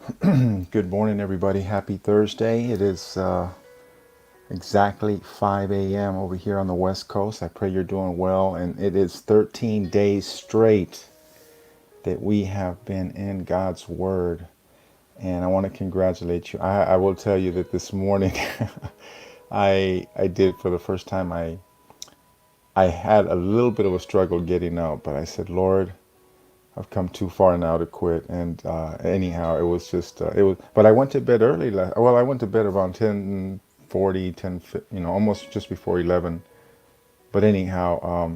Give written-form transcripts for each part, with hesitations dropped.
Good morning, everybody. Happy Thursday. It is exactly 5 a.m. over here on the West Coast. I pray you're doing well. And it is 13 days straight that we have been in God's Word. And I want to congratulate you. I will tell you that this morning I did for the first time. I had a little bit of a struggle getting up, but I said, Lord, I've come too far now to quit. And anyhow, it was just it was. But I went to bed early. Well, I went to bed around 10:40, 10, almost just before 11. But anyhow,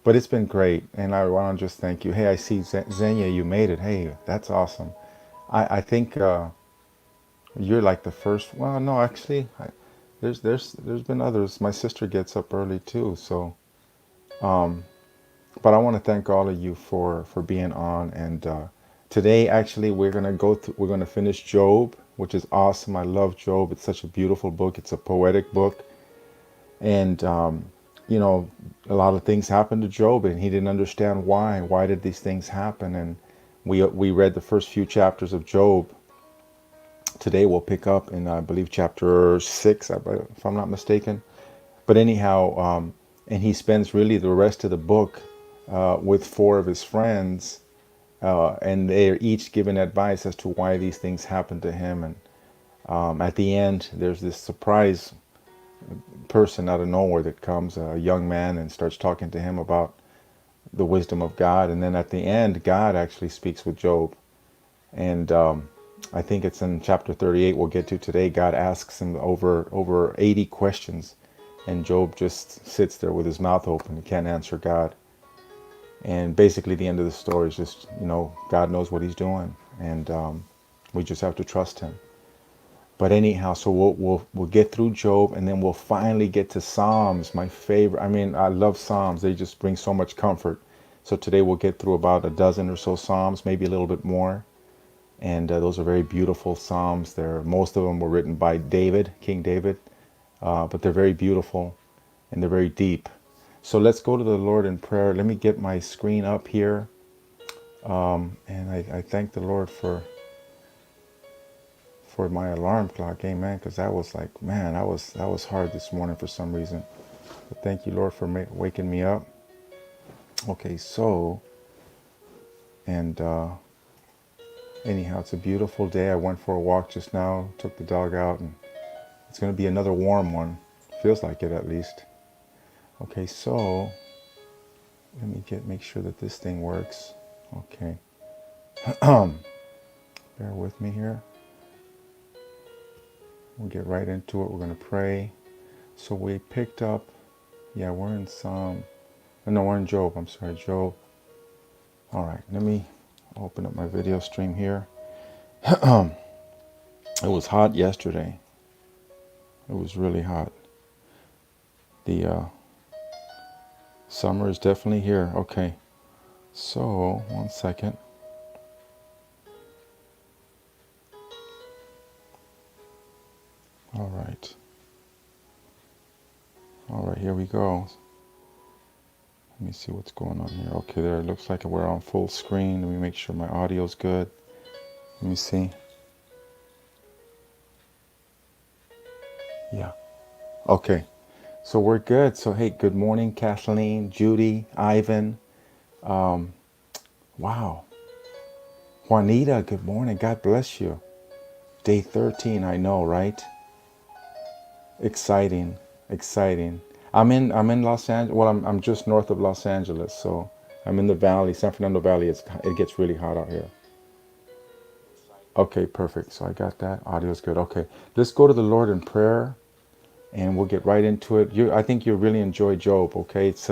but it's been great, and I want to just thank you. Hey, I see Xenia, you made it. Hey, that's awesome. I think you're like the first. Well, no, actually, there's been others. My sister gets up early too, so. But I want to thank all of you for being on. And today, actually, we're gonna go through. We're gonna finish Job, which is awesome. I love Job. It's such a beautiful book. It's a poetic book, and you know, a lot of things happened to Job, and he didn't understand why. Why did these things happen? And we read the first few chapters of Job. Today we'll pick up in I believe chapter 6, if I'm not mistaken. But anyhow, and he spends really the rest of the book with four of his friends, and they're each giving advice as to why these things happened to him. And at the end, there's this surprise person out of nowhere that comes, a young man, and starts talking to him about the wisdom of God. And then at the end, God actually speaks with Job. And I think it's in chapter 38 we'll get to today. God asks him over 80 questions, and Job just sits there with his mouth open. He can't answer God. And basically the end of the story is just, God knows what he's doing, and we just have to trust him. But anyhow, so we'll get through Job, and then we'll finally get to Psalms, my favorite. I mean, I love Psalms. They just bring so much comfort. So today we'll get through about a dozen or so Psalms, maybe a little bit more. And those are very beautiful Psalms. Most of them were written by David, King David, but they're very beautiful and they're very deep. So let's go to the Lord in prayer. Let me get my screen up here. And I thank the Lord for my alarm clock. Amen. Because that was like, man, that was hard this morning for some reason. But thank you, Lord, for waking me up. Okay, so, and anyhow, it's a beautiful day. I went for a walk just now, took the dog out, and it's going to be another warm one. Feels like it, at least. Okay, so let me make sure that this thing works. Okay. Bear with me here. We'll get right into it. We're going to pray. So we picked up, we're in we're in Job. I'm sorry, Job. All right, let me open up my video stream here. It was hot yesterday. It was really hot. The summer is definitely here. Okay, so 1 second. All right, here we go. Let me see what's going on here. Okay, there, it looks like we're on full screen. Let me make sure my audio's good. Let me see. Yeah. Okay. So we're good. So hey, good morning, Kathleen, Judy, Ivan. Wow. Juanita, good morning. God bless you. Day 13, I know, right? Exciting. I'm in Los Angeles. Well, I'm just north of Los Angeles, so I'm in the valley, San Fernando Valley. It gets really hot out here. Okay, perfect. So I got that. Audio's good. Okay, let's go to the Lord in prayer, and we'll get right into it. I think you'll really enjoy Job. Okay, it's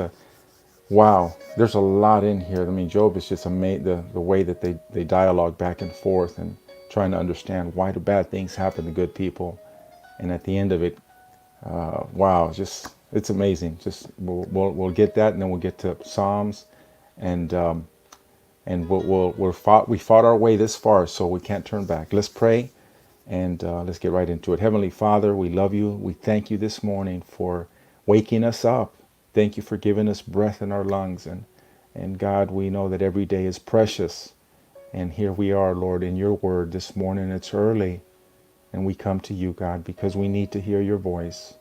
wow. There's a lot in here. I mean, Job is just amazing. The way that they dialogue back and forth and trying to understand why do bad things happen to good people, and at the end of it, wow, it's amazing. Just we'll get that, and then we'll get to Psalms, and we fought our way this far, so we can't turn back. Let's pray, and let's get right into it. Heavenly Father, we love you. We thank you this morning for waking us up. Thank you for giving us breath in our lungs, and God, we know that every day is precious. And here we are, Lord, in your word this morning. It's early, and we come to you, God, because we need to hear your voice.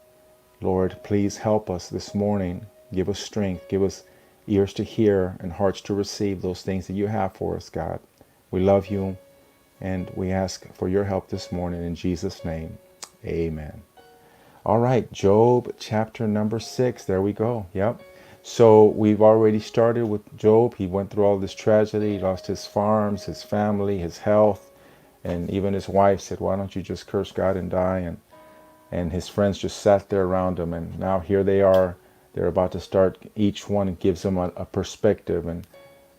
Lord, please help us this morning. Give us strength. Give us ears to hear and hearts to receive those things that you have for us, God. We love you, and we ask for your help this morning in Jesus' name. Amen. All right, Job chapter number 6. There we go. Yep. So we've already started with Job. He went through all this tragedy. He lost his farms, his family, his health, and even his wife said, "Why don't you just curse God and die?" And his friends just sat there around him. And now here they are. They're about to start. Each one gives them a perspective, and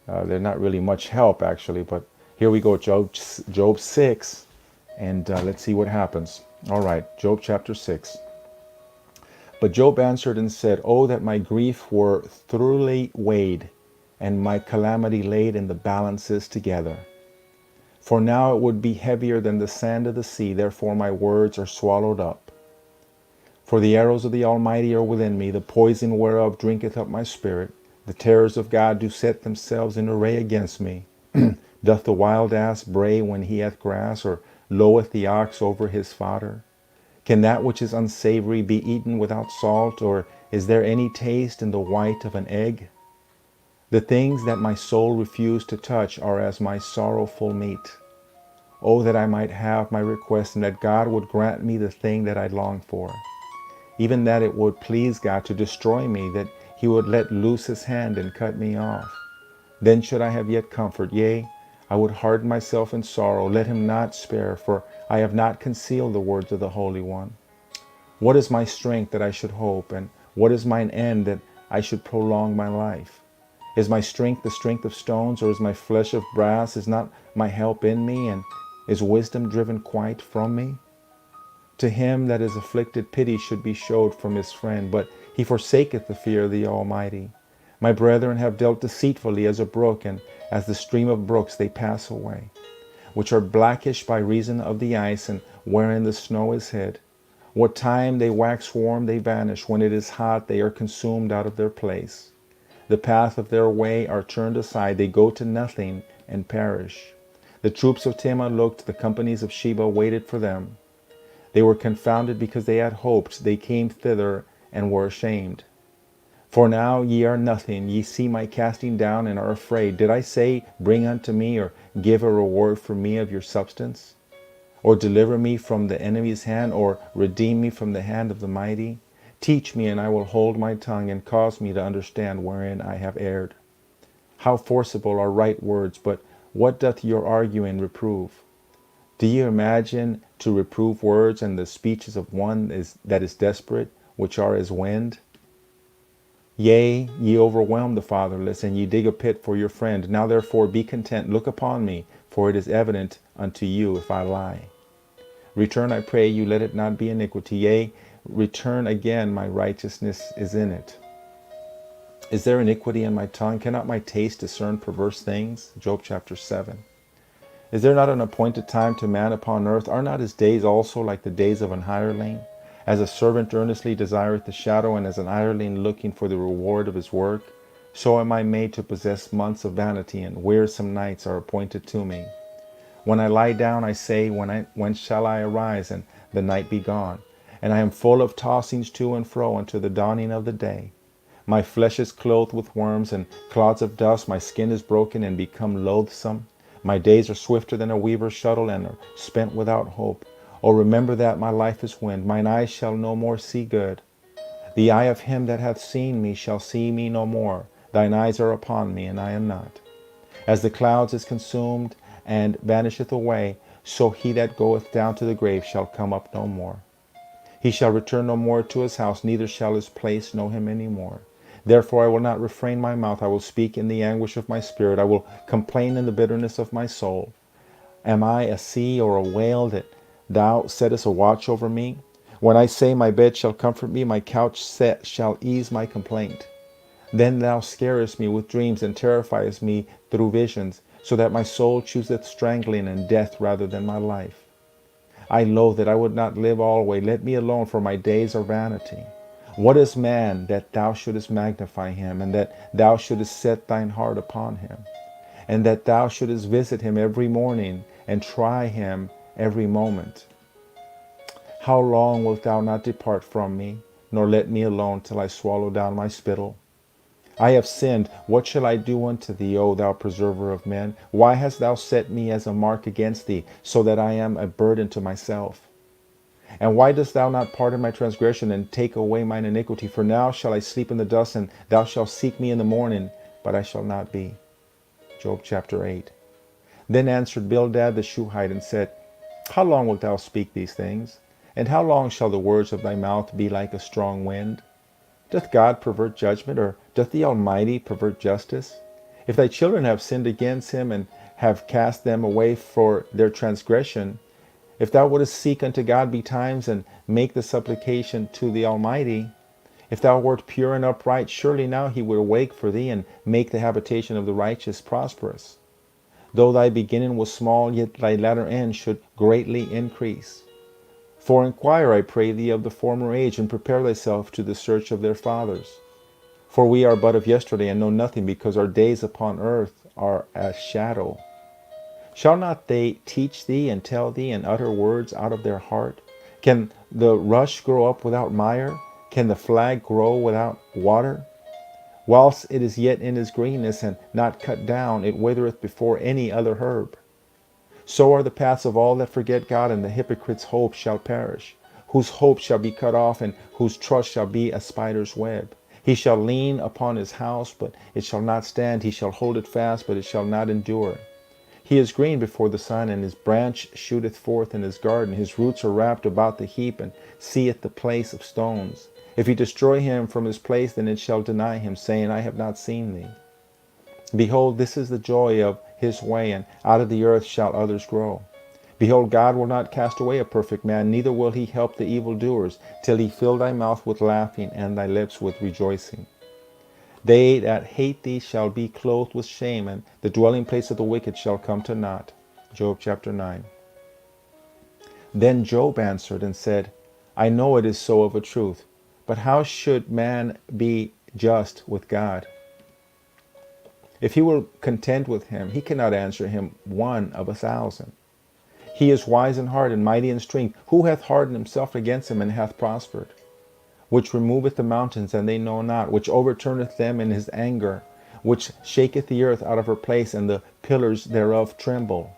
they're not really much help actually. But here we go, Job 6, and let's see what happens. All right, Job chapter 6. But Job answered and said, "Oh, that my grief were thoroughly weighed, and my calamity laid in the balances together. For now it would be heavier than the sand of the sea, therefore my words are swallowed up. For the arrows of the Almighty are within me, the poison whereof drinketh up my spirit. The terrors of God do set themselves in array against me. Doth the wild ass bray when he hath grass, or loweth the ox over his fodder? Can that which is unsavory be eaten without salt, or is there any taste in the white of an egg? The things that my soul refused to touch are as my sorrowful meat. Oh, that I might have my request, and that God would grant me the thing that I long for. Even that it would please God to destroy me, that he would let loose his hand and cut me off. Then should I have yet comfort, yea, I would harden myself in sorrow. Let him not spare, for I have not concealed the words of the Holy One. What is my strength that I should hope, and what is mine end that I should prolong my life? Is my strength the strength of stones, or is my flesh of brass? Is not my help in me, and is wisdom driven quite from me? To him that is afflicted pity should be showed from his friend, but he forsaketh the fear of the Almighty. My brethren have dealt deceitfully as a brook, and as the stream of brooks they pass away, which are blackish by reason of the ice, and wherein the snow is hid. What time they wax warm they vanish, when it is hot they are consumed out of their place. The path of their way are turned aside, they go to nothing and perish. The troops of Tema looked, the companies of Sheba waited for them. They were confounded because they had hoped, they came thither and were ashamed. For now ye are nothing, ye see my casting down and are afraid. Did I say, bring unto me, or give a reward for me of your substance? Or deliver me from the enemy's hand, or redeem me from the hand of the mighty? Teach me, and I will hold my tongue, and cause me to understand wherein I have erred. How forcible are right words, but what doth your arguing reprove? Do you imagine to reprove words and the speeches of one that is desperate, which are as wind? Yea, ye overwhelm the fatherless, and ye dig a pit for your friend. Now therefore be content, look upon me, for it is evident unto you if I lie. Return, I pray you, let it not be iniquity. Yea, return again, my righteousness is in it. Is there iniquity in my tongue? Cannot my taste discern perverse things? Job chapter 7. Is there not an appointed time to man upon earth? Are not his days also like the days of an hireling? As a servant earnestly desireth the shadow, and as an hireling looking for the reward of his work, so am I made to possess months of vanity, and wearisome nights are appointed to me. When I lie down, I say, when shall I arise, and the night be gone? And I am full of tossings to and fro unto the dawning of the day. My flesh is clothed with worms and clods of dust. My skin is broken and become loathsome. My days are swifter than a weaver's shuttle, and are spent without hope. O remember that my life is wind. Mine eyes shall no more see good. The eye of him that hath seen me shall see me no more. Thine eyes are upon me, and I am not. As the clouds is consumed and vanisheth away, so he that goeth down to the grave shall come up no more. He shall return no more to his house, neither shall his place know him any more. Therefore I will not refrain my mouth. I will speak in the anguish of my spirit. I will complain in the bitterness of my soul. Am I a sea or a whale that thou settest a watch over me? When I say my bed shall comfort me, my couch set shall ease my complaint. Then thou scarest me with dreams, and terrifiest me through visions, so that my soul chooseth strangling and death rather than my life. I loathe that I would not live alway. Let me alone, for my days are vanity. What is man that thou shouldest magnify him, and that thou shouldest set thine heart upon him? and that thou shouldest visit him every morning, and try him every moment. How long wilt thou not depart from me, nor let me alone till I swallow down my spittle? I have sinned. What shall I do unto thee, O thou preserver of men? Why hast thou set me as a mark against thee, so that I am a burden to myself? And why dost thou not pardon my transgression, and take away mine iniquity? For now shall I sleep in the dust, and thou shalt seek me in the morning, but I shall not be. Job chapter 8. Then answered Bildad the Shuhite, and said, How long wilt thou speak these things? And how long shall the words of thy mouth be like a strong wind? Doth God pervert judgment, or doth the Almighty pervert justice? If thy children have sinned against him, and have cast them away for their transgression, if thou wouldest seek unto God betimes, and make the supplication to the Almighty, if thou wert pure and upright, surely now he would awake for thee, and make the habitation of the righteous prosperous. Though thy beginning was small, yet thy latter end should greatly increase. For inquire, I pray thee, of the former age, and prepare thyself to the search of their fathers. For we are but of yesterday, and know nothing, because our days upon earth are as shadow. Shall not they teach thee, and tell thee, and utter words out of their heart? Can the rush grow up without mire? Can the flag grow without water? Whilst it is yet in his greenness, and not cut down, it withereth before any other herb. So are the paths of all that forget God, and the hypocrite's hope shall perish, whose hope shall be cut off, and whose trust shall be a spider's web. He shall lean upon his house, but it shall not stand. He shall hold it fast, but it shall not endure. He is green before the sun, and his branch shooteth forth in his garden. His roots are wrapped about the heap, and seeth the place of stones. If he destroy him from his place, then it shall deny him, saying, I have not seen thee. Behold, this is the joy of his way, and out of the earth shall others grow. Behold, God will not cast away a perfect man, neither will he help the evildoers, till he fill thy mouth with laughing, and thy lips with rejoicing. They that hate thee shall be clothed with shame, and the dwelling place of the wicked shall come to naught. Job chapter 9. Then Job answered and said, I know it is so of a truth, but how should man be just with God? If he were content with him, he cannot answer him one of 1,000. He is wise in heart and mighty in strength. Who hath hardened himself against him, and hath prospered? Which removeth the mountains, and they know not, which overturneth them in his anger, which shaketh the earth out of her place, and the pillars thereof tremble,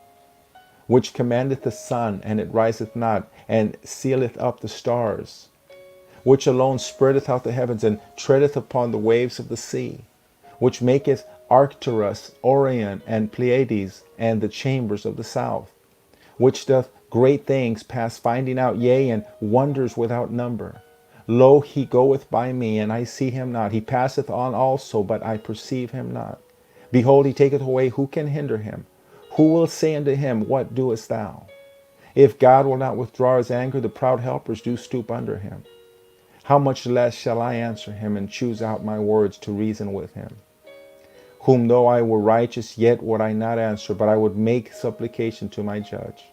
which commandeth the sun, and it riseth not, and sealeth up the stars, which alone spreadeth out the heavens, and treadeth upon the waves of the sea, which maketh Arcturus, Orion, and Pleiades, and the chambers of the south, which doth great things past finding out, yea, and wonders without number. Lo, he goeth by me, and I see him not. He passeth on also, but I perceive him not. Behold, he taketh away, who can hinder him? Who will say unto him, What doest thou? If God will not withdraw his anger, the proud helpers do stoop under him. How much less shall I answer him, and choose out my words to reason with him? Whom though I were righteous, yet would I not answer, but I would make supplication to my judge.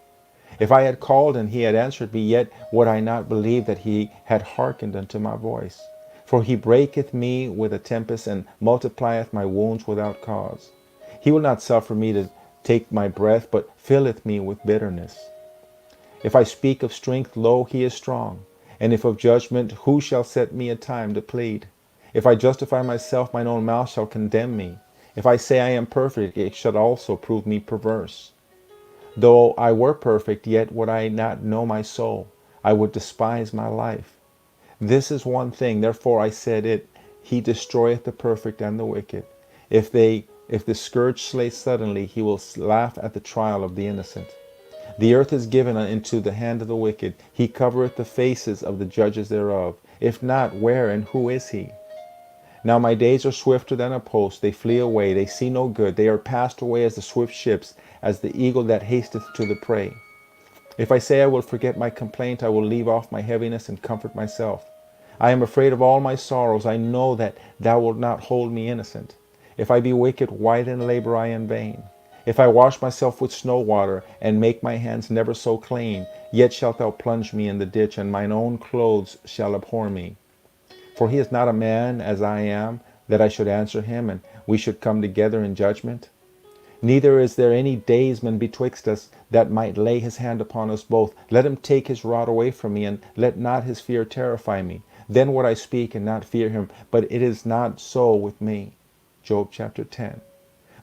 If I had called, and he had answered me, yet would I not believe that he had hearkened unto my voice. For he breaketh me with a tempest, and multiplieth my wounds without cause. He will not suffer me to take my breath, but filleth me with bitterness. If I speak of strength, lo, he is strong. And if of judgment, who shall set me a time to plead? If I justify myself, mine own mouth shall condemn me. If I say I am perfect, it shall also prove me perverse. Though I were perfect, yet would I not know my soul. I would despise my life. This is one thing, therefore I said it, he destroyeth the perfect and the wicked. If the scourge slay suddenly, he will laugh at the trial of the innocent. The earth is given into the hand of the wicked. He covereth the faces of the judges thereof. If not, where and who is he? Now my days are swifter than a post. They flee away. They see no good. They are passed away as the swift ships, as the eagle that hasteth to the prey. If I say I will forget my complaint, I will leave off my heaviness and comfort myself. I am afraid of all my sorrows. I know that thou wilt not hold me innocent. If I be wicked, why then labor I in vain? If I wash myself with snow water, and make my hands never so clean, yet shalt thou plunge me in the ditch, and mine own clothes shall abhor me. For he is not a man as I am, that I should answer him, and we should come together in judgment. Neither is there any daysman betwixt us that might lay his hand upon us both. Let him take his rod away from me, and let not his fear terrify me. Then would I speak and not fear him, but it is not so with me. Job chapter 10.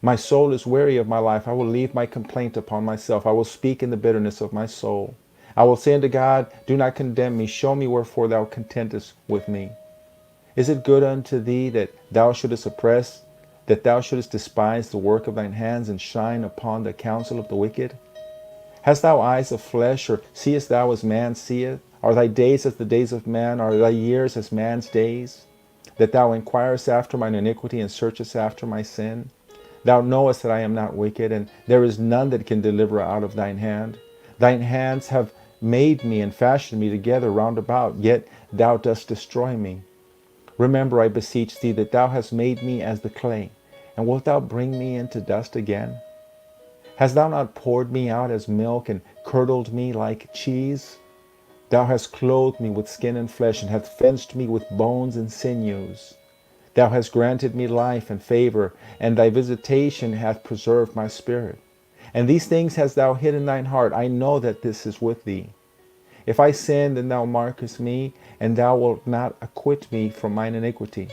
My soul is weary of my life. I will leave my complaint upon myself. I will speak in the bitterness of my soul. I will say unto God, do not condemn me. Show me wherefore thou contentest with me. Is it good unto thee that thou shouldest oppress, that thou shouldest despise the work of thine hands, and shine upon the counsel of the wicked? Hast thou eyes of flesh, or seest thou as man seeth? Are thy days as the days of man? Are thy years as man's days? That thou inquirest after mine iniquity, and searchest after my sin? Thou knowest that I am not wicked, and there is none that can deliver out of thine hand. Thine hands have made me and fashioned me together round about, yet thou dost destroy me. Remember, I beseech thee, that thou hast made me as the clay, and wilt thou bring me into dust again? Hast thou not poured me out as milk, and curdled me like cheese? Thou hast clothed me with skin and flesh, and hast fenced me with bones and sinews. Thou hast granted me life and favor, and thy visitation hath preserved my spirit. And these things hast thou hid in thine heart. I know that this is with thee. If I sin, then thou markest me, and thou wilt not acquit me from mine iniquity.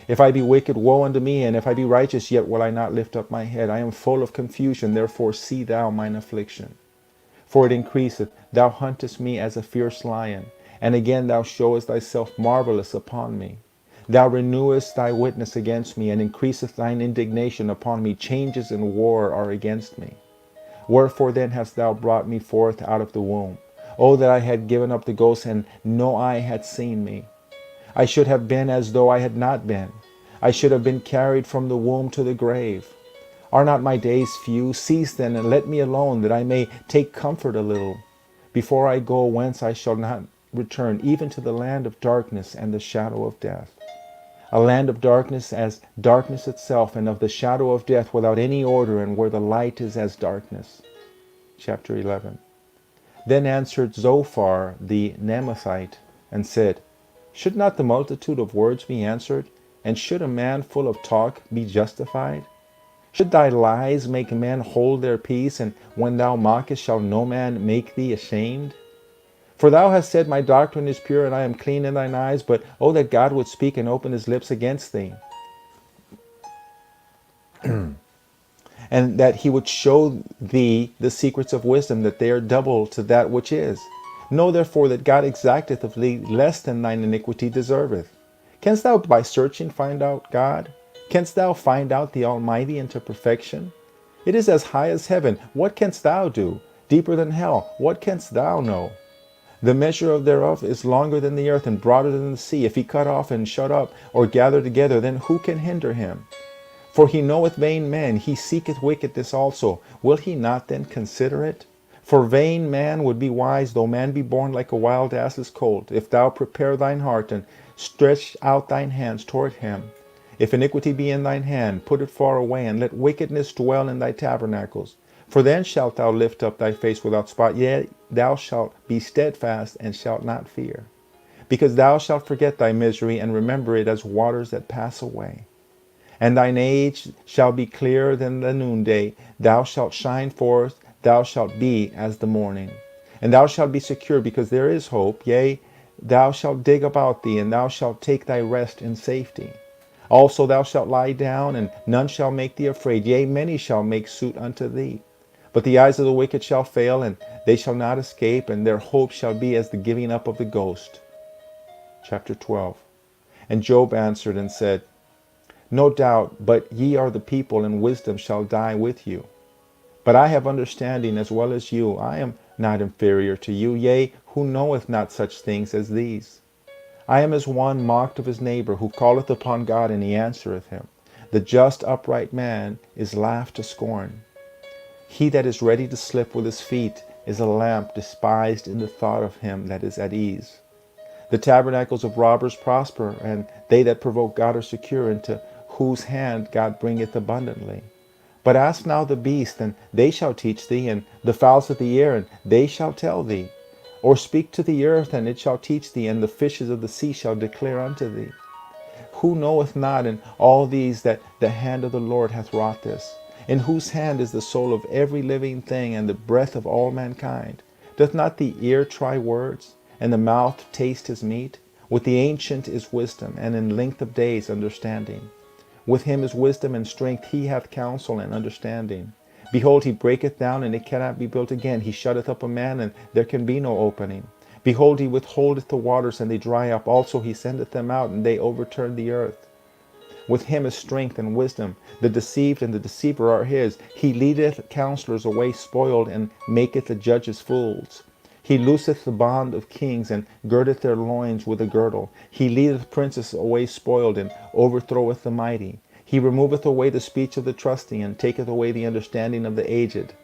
If I be wicked, woe unto me, and if I be righteous, yet will I not lift up my head. I am full of confusion, therefore see thou mine affliction. For it increaseth, thou huntest me as a fierce lion, and again thou showest thyself marvelous upon me. Thou renewest thy witness against me, and increaseth thine indignation upon me. Changes in war are against me. Wherefore then hast thou brought me forth out of the womb? Oh, that I had given up the ghost, and no eye had seen me. I should have been as though I had not been. I should have been carried from the womb to the grave. Are not my days few? Cease then, and let me alone, that I may take comfort a little, before I go whence I shall not return, even to the land of darkness and the shadow of death. A land of darkness as darkness itself, and of the shadow of death without any order, and where the light is as darkness. Chapter 11. Then answered Zophar the Naamathite, and said, Should not the multitude of words be answered? And should a man full of talk be justified? Should thy lies make men hold their peace, and when thou mockest shall no man make thee ashamed? For thou hast said, My doctrine is pure, and I am clean in thine eyes, but oh, that God would speak and open his lips against thee, and that he would show thee the secrets of wisdom, that they are double to that which is. Know therefore that God exacteth of thee less than thine iniquity deserveth. Canst thou by searching find out God? Canst thou find out the Almighty into perfection? It is as high as heaven. What canst thou do? Deeper than hell. What canst thou know? The measure thereof is longer than the earth, and broader than the sea. If he cut off and shut up, or gather together, then who can hinder him? For he knoweth vain men, he seeketh wickedness also. Will he not then consider it? For vain man would be wise, though man be born like a wild ass's colt. If thou prepare thine heart, and stretch out thine hands toward him. If iniquity be in thine hand, put it far away, and let wickedness dwell in thy tabernacles. For then shalt thou lift up thy face without spot, yea, thou shalt be steadfast, and shalt not fear. Because thou shalt forget thy misery, and remember it as waters that pass away. And thine age shall be clearer than the noonday. Thou shalt shine forth, thou shalt be as the morning. And thou shalt be secure, because there is hope. Yea, thou shalt dig about thee, and thou shalt take thy rest in safety. Also thou shalt lie down, and none shall make thee afraid. Yea, many shall make suit unto thee. But the eyes of the wicked shall fail, and they shall not escape, and their hope shall be as the giving up of the ghost. Chapter 12. And Job answered and said, No doubt, but ye are the people, and wisdom shall die with you. But I have understanding as well as you. I am not inferior to you. Yea, who knoweth not such things as these? I am as one mocked of his neighbor, who calleth upon God, and he answereth him. The just upright man is laughed to scorn. He that is ready to slip with his feet is a lamp despised in the thought of him that is at ease. The tabernacles of robbers prosper, and they that provoke God are secure, into whose hand God bringeth abundantly. But ask now the beasts, and they shall teach thee, and the fowls of the air, and they shall tell thee. Or speak to the earth, and it shall teach thee, and the fishes of the sea shall declare unto thee. Who knoweth not in all these that the hand of the Lord hath wrought this? In whose hand is the soul of every living thing, and the breath of all mankind? Doth not the ear try words, and the mouth taste his meat? With the ancient is wisdom, and in length of days understanding. With him is wisdom and strength, he hath counsel and understanding. Behold, he breaketh down, and it cannot be built again. He shutteth up a man, and there can be no opening. Behold, he withholdeth the waters, and they dry up. Also he sendeth them out, and they overturn the earth. With him is strength and wisdom. The deceived and the deceiver are his. He leadeth counselors away spoiled, and maketh the judges fools. He looseth the bond of kings, and girdeth their loins with a girdle. He leadeth princes away spoiled, and overthroweth the mighty. He removeth away the speech of the trusting, and taketh away the understanding of the aged.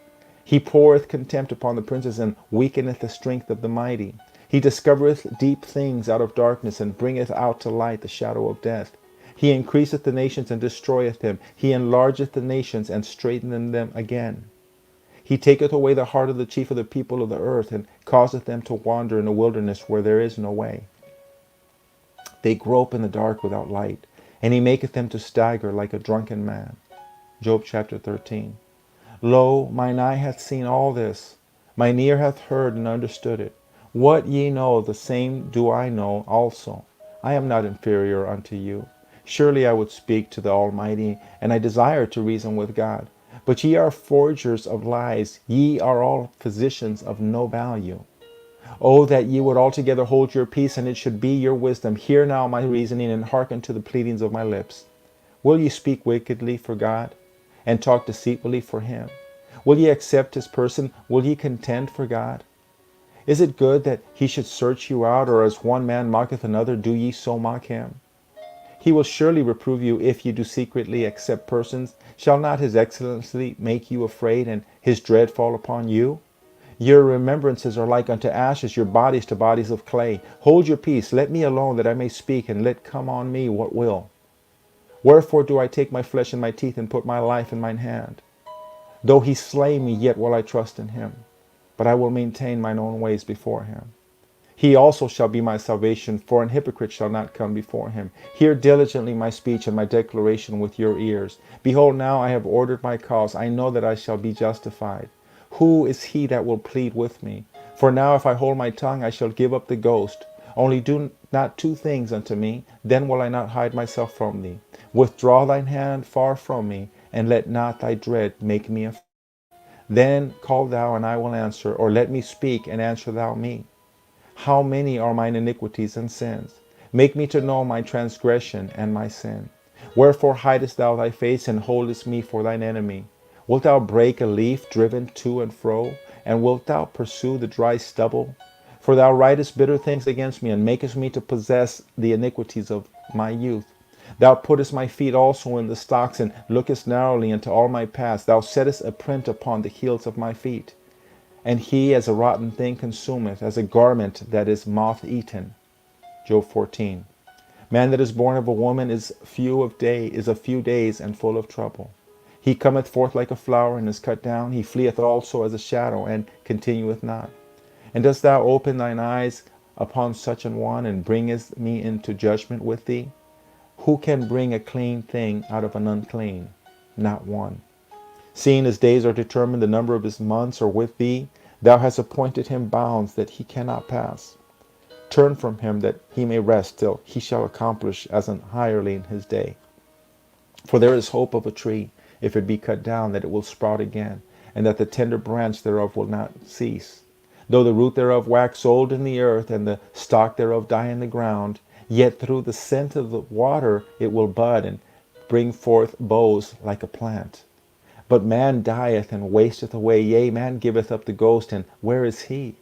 He poureth contempt upon the princes, and weakeneth the strength of the mighty. He discovereth deep things out of darkness, and bringeth out to light the shadow of death. He increaseth the nations, and destroyeth them. He enlargeth the nations, and straighteneth them again. He taketh away the heart of the chief of the people of the earth, and causeth them to wander in a wilderness where there is no way. They grope in the dark without light, and he maketh them to stagger like a drunken man. Job chapter 13. Lo, mine eye hath seen all this, mine ear hath heard and understood it. What ye know, the same do I know also. I am not inferior unto you. Surely I would speak to the Almighty, and I desire to reason with God. But ye are forgers of lies, ye are all physicians of no value. Oh, that ye would altogether hold your peace, and it should be your wisdom. Hear now my reasoning, and hearken to the pleadings of my lips. Will ye speak wickedly for God, and talk deceitfully for him? Will ye accept his person? Will ye contend for God? Is it good that he should search you out, or as one man mocketh another, do ye so mock him? He will surely reprove you if ye do secretly accept persons. Shall not his excellency make you afraid, and his dread fall upon you? Your remembrances are like unto ashes, your bodies to bodies of clay. Hold your peace, let me alone, that I may speak, and let come on me what will. Wherefore do I take my flesh in my teeth, and put my life in mine hand? Though he slay me, yet will I trust in him, but I will maintain mine own ways before him. He also shall be my salvation, for an hypocrite shall not come before him. Hear diligently my speech and my declaration with your ears. Behold, now I have ordered my cause. I know that I shall be justified. Who is he that will plead with me? For now if I hold my tongue, I shall give up the ghost. Only do not two things unto me, then will I not hide myself from thee. Withdraw thine hand far from me, and let not thy dread make me afraid. Then call thou, and I will answer, or let me speak, and answer thou me. How many are mine iniquities and sins? Make me to know my transgression and my sin. Wherefore hidest thou thy face, and holdest me for thine enemy? Wilt thou break a leaf driven to and fro? And wilt thou pursue the dry stubble? For thou writest bitter things against me, and makest me to possess the iniquities of my youth. Thou puttest my feet also in the stocks, and lookest narrowly into all my paths. Thou settest a print upon the heels of my feet. And he as a rotten thing consumeth, as a garment that is moth-eaten. Job 14. Man that is born of a woman is a few days and full of trouble. He cometh forth like a flower, and is cut down. He fleeth also as a shadow, and continueth not. And dost thou open thine eyes upon such an one, and bringest me into judgment with thee? Who can bring a clean thing out of an unclean? Not one. Seeing his days are determined, the number of his months are with thee. Thou hast appointed him bounds that he cannot pass. Turn from him that he may rest, till he shall accomplish as an hireling his day. For there is hope of a tree, if it be cut down, that it will sprout again, and that the tender branch thereof will not cease. Though the root thereof wax old in the earth, and the stalk thereof die in the ground, yet through the scent of the water it will bud, and bring forth boughs like a plant. But man dieth and wasteth away, yea, man giveth up the ghost, and where is he?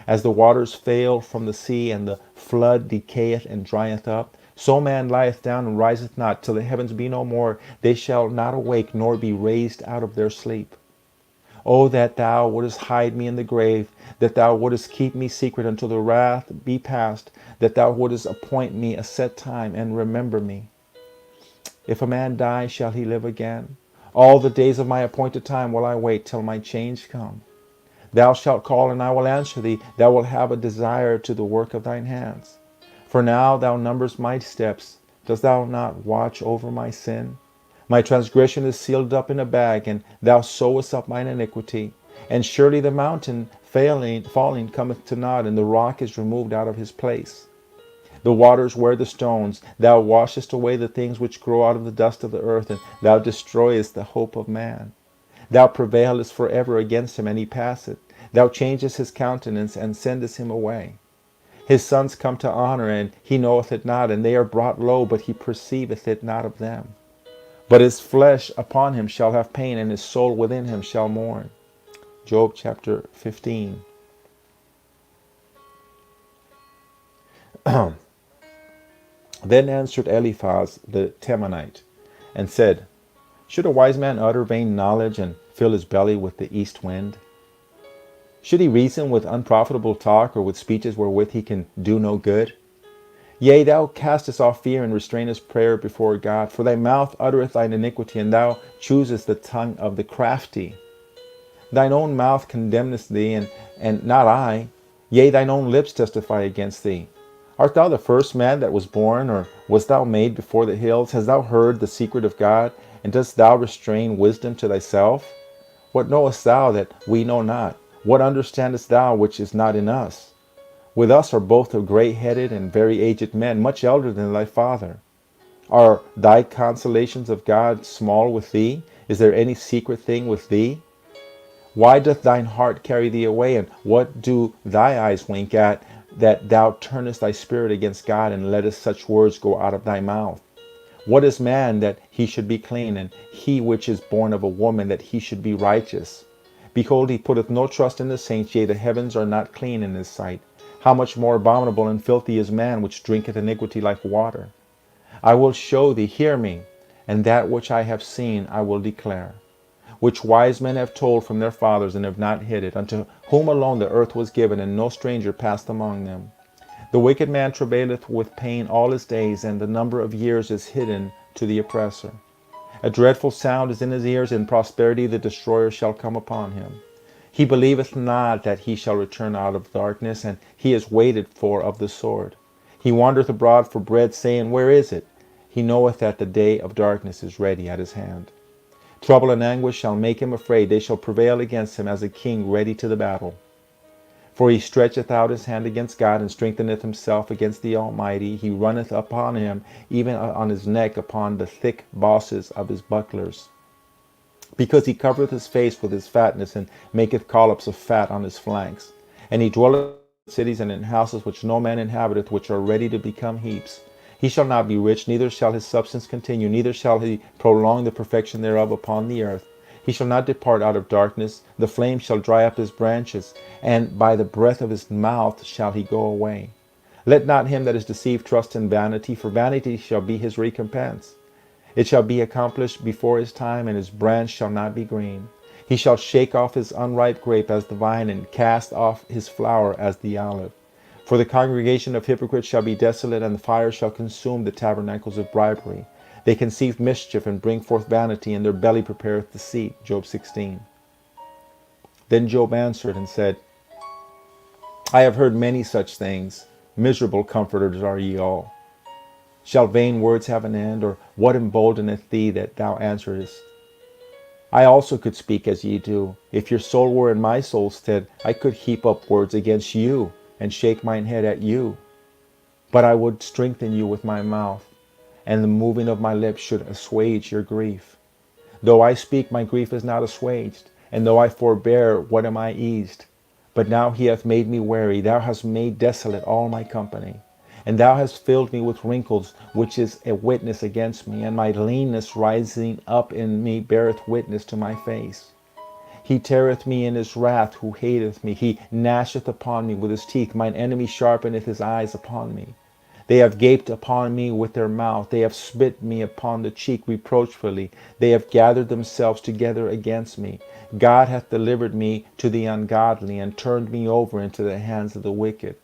As the waters fail from the sea, and the flood decayeth and drieth up, so man lieth down and riseth not, till the heavens be no more. They shall not awake, nor be raised out of their sleep. O that thou wouldest hide me in the grave, that thou wouldest keep me secret until the wrath be past, that thou wouldest appoint me a set time, and remember me. If a man die, shall he live again? All the days of my appointed time will I wait, till my change come. Thou shalt call, and I will answer thee. Thou wilt have a desire to the work of thine hands. For now thou numberest my steps. Dost thou not watch over my sin? My transgression is sealed up in a bag, and thou sewest up mine iniquity. And surely the mountain falling cometh to naught, and the rock is removed out of his place. The waters wear the stones. Thou washest away the things which grow out of the dust of the earth, and thou destroyest the hope of man. Thou prevailest forever against him, and he passeth. Thou changest his countenance, and sendest him away. His sons come to honor, and he knoweth it not, and they are brought low, but he perceiveth it not of them. But his flesh upon him shall have pain, and his soul within him shall mourn. Job chapter 15. Then answered Eliphaz the Temanite, and said, Should a wise man utter vain knowledge, and fill his belly with the east wind? Should he reason with unprofitable talk, or with speeches wherewith he can do no good? Yea, thou castest off fear, and restrainest prayer before God. For thy mouth uttereth thine iniquity, and thou choosest the tongue of the crafty. Thine own mouth condemneth thee, and not I. Yea, thine own lips testify against thee. Art thou the first man that was born, or wast thou made before the hills? Hast thou heard the secret of God, and dost thou restrain wisdom to thyself? What knowest thou that we know not? What understandest thou which is not in us? With us are both of grey-headed and very aged men, much elder than thy father. Are thy consolations of God small with thee? Is there any secret thing with thee? Why doth thine heart carry thee away, and what do thy eyes wink at, that thou turnest thy spirit against God, and lettest such words go out of thy mouth? What is man that he should be clean, and he which is born of a woman that he should be righteous? Behold, he putteth no trust in the saints, yea, the heavens are not clean in his sight. How much more abominable and filthy is man, which drinketh iniquity like water? I will show thee, hear me, and that which I have seen I will declare, which wise men have told from their fathers, and have not hid it, unto whom alone the earth was given, and no stranger passed among them. The wicked man travaileth with pain all his days, and the number of years is hidden to the oppressor. A dreadful sound is in his ears, in prosperity the destroyer shall come upon him. He believeth not that he shall return out of darkness, and he is waited for of the sword. He wandereth abroad for bread, saying, Where is it? He knoweth that the day of darkness is ready at his hand. Trouble and anguish shall make him afraid. They shall prevail against him as a king ready to the battle. For he stretcheth out his hand against God, and strengtheneth himself against the Almighty. He runneth upon him, even on his neck, upon the thick bosses of his bucklers. Because he covereth his face with his fatness, and maketh collops of fat on his flanks. And he dwelleth in cities and in houses which no man inhabiteth, which are ready to become heaps. He shall not be rich, neither shall his substance continue, neither shall he prolong the perfection thereof upon the earth. He shall not depart out of darkness. The flame shall dry up his branches, and by the breath of his mouth shall he go away. Let not him that is deceived trust in vanity, for vanity shall be his recompense. It shall be accomplished before his time, and his branch shall not be green. He shall shake off his unripe grape as the vine, and cast off his flower as the olive. For the congregation of hypocrites shall be desolate, and the fire shall consume the tabernacles of bribery. They conceive mischief, and bring forth vanity, and their belly prepareth deceit. Job 16. Then Job answered and said, I have heard many such things. Miserable comforters are ye all. Shall vain words have an end, or what emboldeneth thee that thou answerest? I also could speak as ye do. If your soul were in my soul's stead, I could heap up words against you, and shake mine head at you. But I would strengthen you with my mouth, and the moving of my lips should assuage your grief. Though I speak, my grief is not assuaged, and though I forbear, what am I eased? But now he hath made me weary. Thou hast made desolate all my company. And thou hast filled me with wrinkles, which is a witness against me, and my leanness rising up in me beareth witness to my face. He teareth me in his wrath who hateth me. He gnasheth upon me with his teeth. Mine enemy sharpeneth his eyes upon me. They have gaped upon me with their mouth. They have spit me upon the cheek reproachfully. They have gathered themselves together against me. God hath delivered me to the ungodly, and turned me over into the hands of the wicked.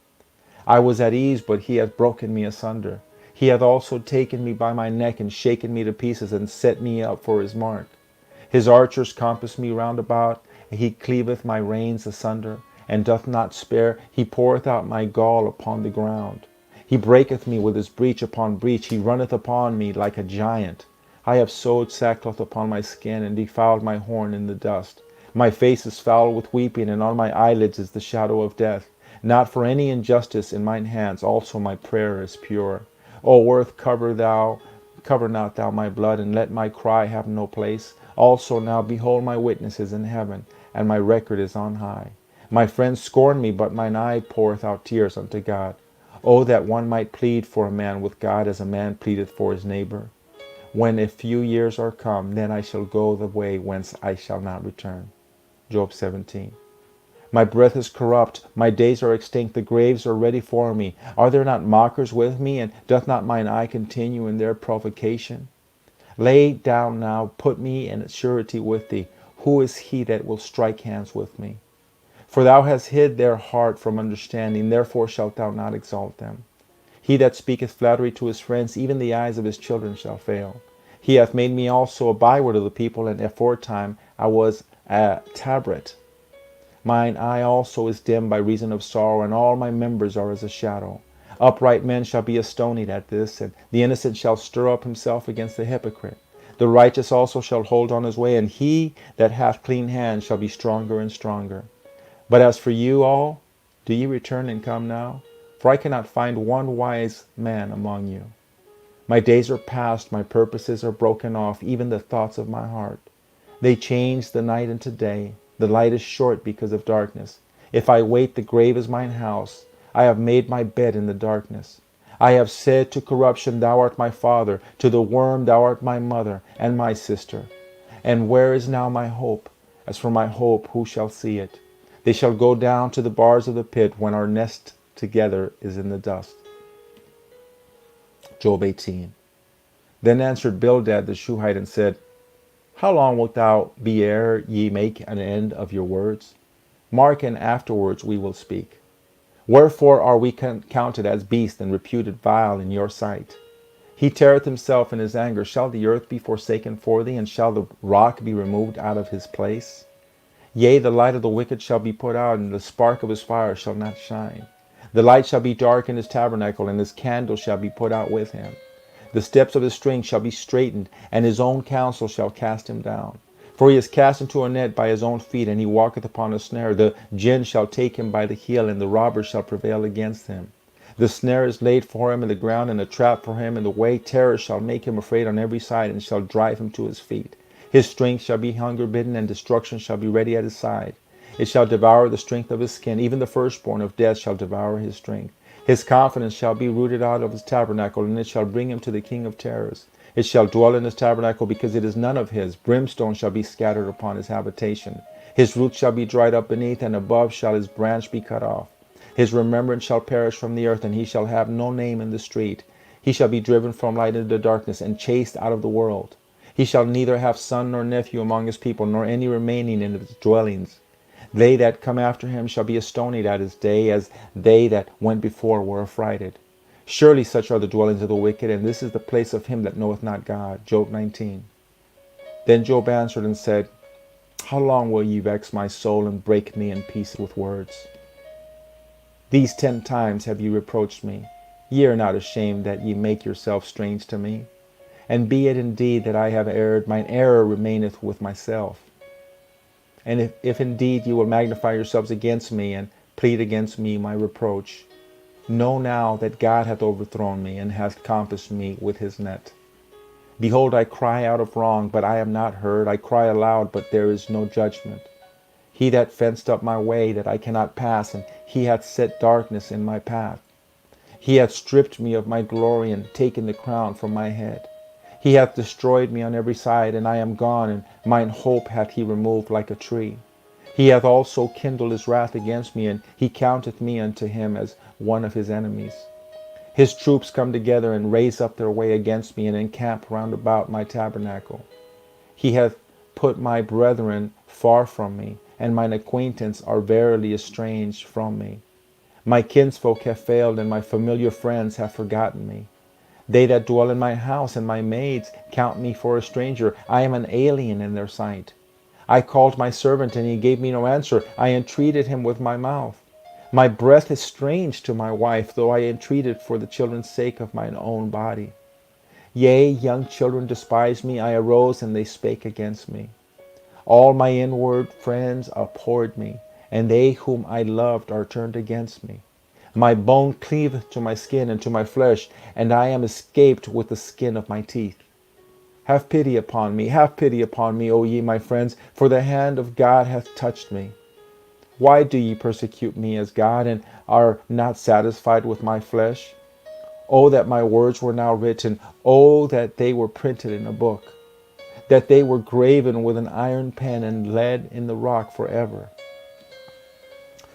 I was at ease, but he hath broken me asunder. He hath also taken me by my neck, and shaken me to pieces, and set me up for his mark. His archers compass me round about, and he cleaveth my reins asunder, and doth not spare. He poureth out my gall upon the ground. He breaketh me with his breach upon breach. He runneth upon me like a giant. I have sewed sackcloth upon my skin and defiled my horn in the dust. My face is foul with weeping, and on my eyelids is the shadow of death. Not for any injustice in mine hands, also my prayer is pure. O earth, cover not thou my blood, and let my cry have no place. Also now behold my witnesses in heaven, and my record is on high. My friends scorn me, but mine eye poureth out tears unto God. Oh, that one might plead for a man with God as a man pleadeth for his neighbor. When a few years are come, then I shall go the way whence I shall not return. Job 17. My breath is corrupt, my days are extinct, the graves are ready for me. Are there not mockers with me, and doth not mine eye continue in their provocation? Lay down now, put me in surety with thee. Who is he that will strike hands with me? For thou hast hid their heart from understanding, therefore shalt thou not exalt them. He that speaketh flattery to his friends, even the eyes of his children shall fail. He hath made me also a byword of the people, and aforetime I was a tabret. Mine eye also is dim by reason of sorrow, and all my members are as a shadow. Upright men shall be astonied at this, and the innocent shall stir up himself against the hypocrite. The righteous also shall hold on his way, and he that hath clean hands shall be stronger and stronger. But as for you all, do ye return and come now? For I cannot find one wise man among you. My days are past, my purposes are broken off, even the thoughts of my heart. They change the night into day. The light is short because of darkness. If I wait, the grave is mine house. I have made my bed in the darkness. I have said to corruption, thou art my father. To the worm, thou art my mother and my sister. And where is now my hope? As for my hope, who shall see it? They shall go down to the bars of the pit when our nest together is in the dust. Job 18. Then answered Bildad the Shuhite and said, How long wilt thou be ere ye make an end of your words? Mark, and afterwards we will speak. Wherefore are we counted as beasts and reputed vile in your sight? He teareth himself in his anger. Shall the earth be forsaken for thee, and shall the rock be removed out of his place? Yea, the light of the wicked shall be put out, and the spark of his fire shall not shine. The light shall be dark in his tabernacle, and his candle shall be put out with him. The steps of his strength shall be straitened, and his own counsel shall cast him down. For he is cast into a net by his own feet, and he walketh upon a snare. The gin shall take him by the heel, and the robber shall prevail against him. The snare is laid for him in the ground, and a trap for him in the way. Terror shall make him afraid on every side, and shall drive him to his feet. His strength shall be hunger bidden, and destruction shall be ready at his side. It shall devour the strength of his skin. Even the firstborn of death shall devour his strength. His confidence shall be rooted out of his tabernacle, and it shall bring him to the king of terrors. It shall dwell in his tabernacle, because it is none of his. Brimstone shall be scattered upon his habitation. His roots shall be dried up beneath, and above shall his branch be cut off. His remembrance shall perish from the earth, and he shall have no name in the street. He shall be driven from light into darkness, and chased out of the world. He shall neither have son nor nephew among his people, nor any remaining in his dwellings. They that come after him shall be astonied at his day, as they that went before were affrighted. Surely such are the dwellings of the wicked, and this is the place of him that knoweth not God. Job 19. Then Job answered and said, How long will ye vex my soul, and break me in pieces with words? These 10 times have ye reproached me. Ye are not ashamed that ye make yourself strange to me. And be it indeed that I have erred, mine error remaineth with myself. And if indeed you will magnify yourselves against me, and plead against me my reproach, know now that God hath overthrown me, and hath compassed me with his net. Behold, I cry out of wrong, but I am not heard. I cry aloud, but there is no judgment. He that fenced up my way, that I cannot pass, and he hath set darkness in my path. He hath stripped me of my glory, and taken the crown from my head. He hath destroyed me on every side, and I am gone, and mine hope hath he removed like a tree. He hath also kindled his wrath against me, and he counteth me unto him as one of his enemies. His troops come together, and raise up their way against me, and encamp round about my tabernacle. He hath put my brethren far from me, and mine acquaintance are verily estranged from me. My kinsfolk have failed, and my familiar friends have forgotten me. They that dwell in my house and my maids count me for a stranger. I am an alien in their sight. I called my servant, and he gave me no answer. I entreated him with my mouth. My breath is strange to my wife, though I entreated for the children's sake of mine own body. Yea, young children despised me. I arose, and they spake against me. All my inward friends abhorred me, and they whom I loved are turned against me. My bone cleaveth to my skin and to my flesh, and I am escaped with the skin of my teeth. Have pity upon me, O ye my friends, for the hand of God hath touched me. Why do ye persecute me as God, and are not satisfied with my flesh? Oh, that my words were now written. Oh, that they were printed in a book, that they were graven with an iron pen and lead in the rock forever.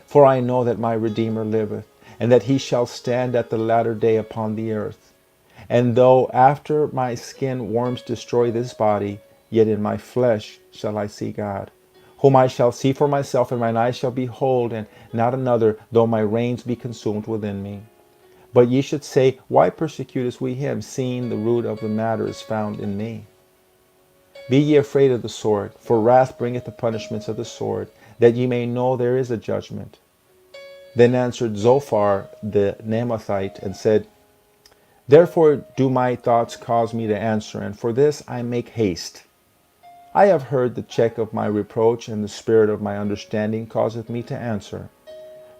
For I know that my Redeemer liveth, and that he shall stand at the latter day upon the earth. And though after my skin worms destroy this body, yet in my flesh shall I see God, whom I shall see for myself, and mine eyes shall behold, and not another, though my reins be consumed within me. But ye should say, Why persecutest we him, seeing the root of the matter is found in me? Be ye afraid of the sword, for wrath bringeth the punishments of the sword, that ye may know there is a judgment. Then answered Zophar the Naamathite, and said, Therefore do my thoughts cause me to answer, and for this I make haste. I have heard the check of my reproach, and the spirit of my understanding causeth me to answer.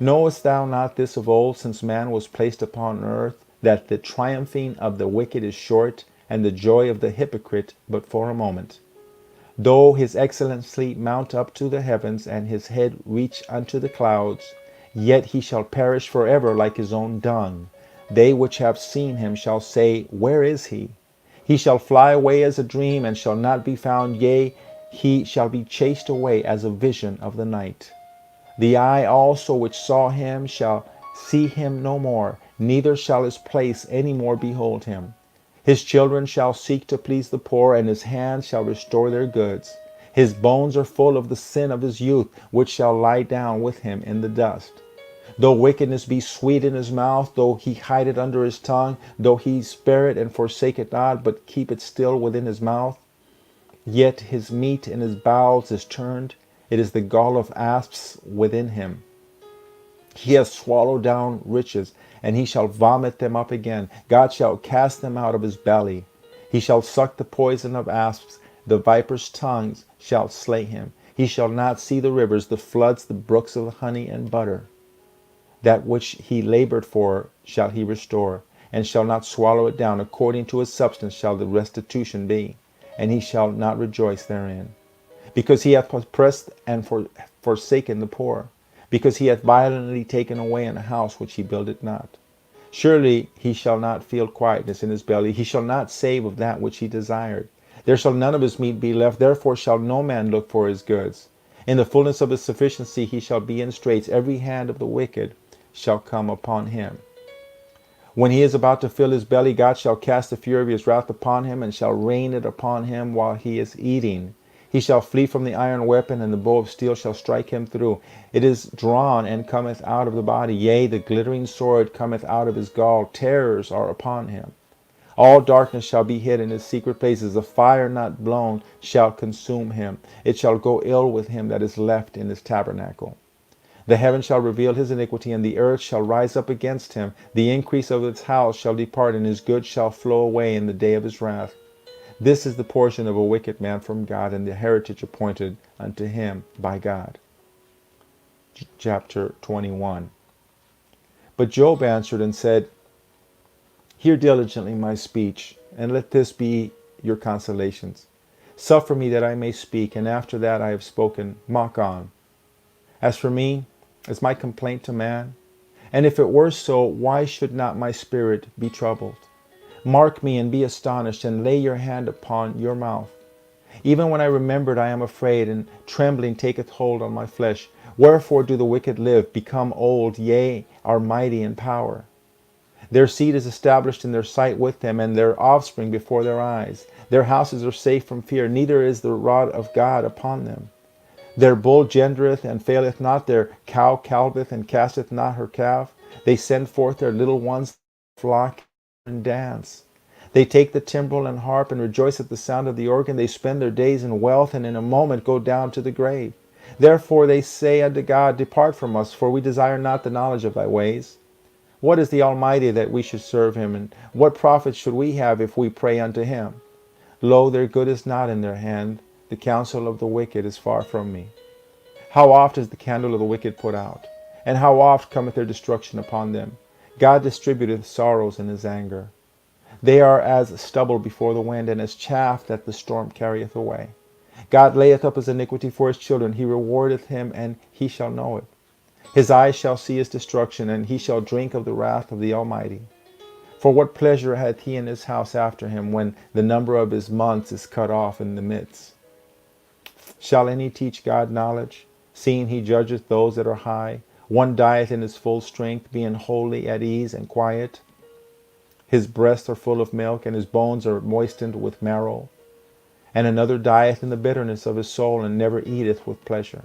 Knowest thou not this of old, since man was placed upon earth, that the triumphing of the wicked is short, and the joy of the hypocrite but for a moment? Though his excellency mount up to the heavens, and his head reach unto the clouds, yet he shall perish forever like his own dung. They which have seen him shall say, Where is he? He shall fly away as a dream, and shall not be found. Yea, he shall be chased away as a vision of the night. The eye also which saw him shall see him no more, neither shall his place any more behold him. His children shall seek to please the poor, and his hands shall restore their goods. His bones are full of the sin of his youth, which shall lie down with him in the dust. Though wickedness be sweet in his mouth, though he hide it under his tongue, though he spare it and forsake it not, but keep it still within his mouth, yet his meat in his bowels is turned. It is the gall of asps within him. He has swallowed down riches, and he shall vomit them up again. God shall cast them out of his belly. He shall suck the poison of asps. The viper's tongues shall slay him. He shall not see the rivers, the floods, the brooks of honey and butter. That which he labored for shall he restore, and shall not swallow it down. According to his substance shall the restitution be, and he shall not rejoice therein. Because he hath oppressed and forsaken the poor, because he hath violently taken away an house which he builded not. Surely he shall not feel quietness in his belly. He shall not save of that which he desired. There shall none of his meat be left. Therefore shall no man look for his goods. In the fullness of his sufficiency he shall be in straits. Every hand of the wicked shall come upon him. When he is about to fill his belly, God shall cast the fury of his wrath upon him, and shall rain it upon him while he is eating. He shall flee from the iron weapon, and the bow of steel shall strike him through. It is drawn and cometh out of the body. Yea, the glittering sword cometh out of his gall. Terrors are upon him. All darkness shall be hid in his secret places. The fire not blown shall consume him. It shall go ill with him that is left in his tabernacle. The heaven shall reveal his iniquity, and the earth shall rise up against him. The increase of his house shall depart, and his goods shall flow away in the day of his wrath. This is the portion of a wicked man from God, and the heritage appointed unto him by God. Chapter 21. But Job answered and said, Hear diligently my speech, and let this be your consolations. Suffer me that I may speak, and after that I have spoken, mock on. As for me, is my complaint to man? And if it were so, why should not my spirit be troubled? Mark me and be astonished, and lay your hand upon your mouth. Even when I remembered, I am afraid, and trembling taketh hold on my flesh. Wherefore do the wicked live, become old, yea, are mighty in power? Their seed is established in their sight with them, and their offspring before their eyes. Their houses are safe from fear, neither is the rod of God upon them. Their bull gendereth and faileth not, their cow calveth and casteth not her calf. They send forth their little ones, flock and dance. They take the timbrel and harp and rejoice at the sound of the organ. They spend their days in wealth, and in a moment go down to the grave. Therefore they say unto God, Depart from us, for we desire not the knowledge of thy ways. What is the Almighty that we should serve him? And what profit should we have if we pray unto him? Lo, their good is not in their hand. The counsel of the wicked is far from me. How oft is the candle of the wicked put out? And how oft cometh their destruction upon them? God distributeth sorrows in his anger. They are as stubble before the wind, and as chaff that the storm carrieth away. God layeth up his iniquity for his children. He rewardeth him, and he shall know it. His eyes shall see his destruction, and he shall drink of the wrath of the Almighty. For what pleasure hath he in his house after him, when the number of his months is cut off in the midst? Shall any teach God knowledge, seeing he judgeth those that are high? One dieth in his full strength, being wholly at ease and quiet. His breasts are full of milk, and his bones are moistened with marrow. And another dieth in the bitterness of his soul, and never eateth with pleasure.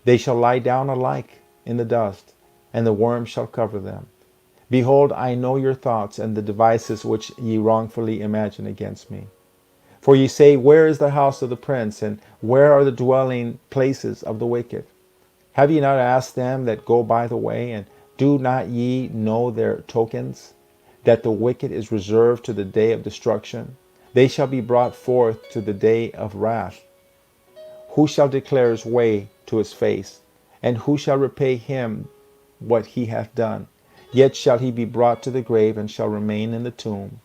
They shall lie down alike in the dust, and the worm shall cover them. Behold, I know your thoughts, and the devices which ye wrongfully imagine against me. For ye say, where is the house of the prince, and where are the dwelling places of the wicked? Have ye not asked them that go by the way, and do not ye know their tokens, that the wicked is reserved to the day of destruction? They shall be brought forth to the day of wrath. Who shall declare his way to his face? And who shall repay him what he hath done? Yet shall he be brought to the grave, and shall remain in the tomb.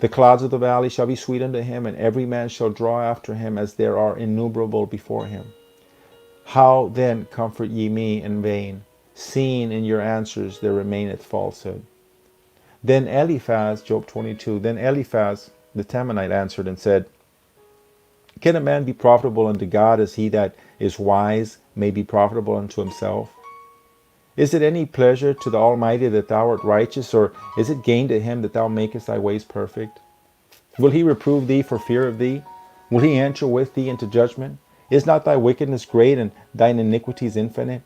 The clouds of the valley shall be sweet unto him, and every man shall draw after him, as there are innumerable before him. How then comfort ye me in vain, seeing in your answers there remaineth falsehood? Then Eliphaz, Job 22, then Eliphaz the Temanite answered and said, Can a man be profitable unto God as he that is wise may be profitable unto himself? Is it any pleasure to the Almighty that thou art righteous, or is it gain to him that thou makest thy ways perfect? Will he reprove thee for fear of thee? Will he enter with thee into judgment? Is not thy wickedness great, and thine iniquities infinite?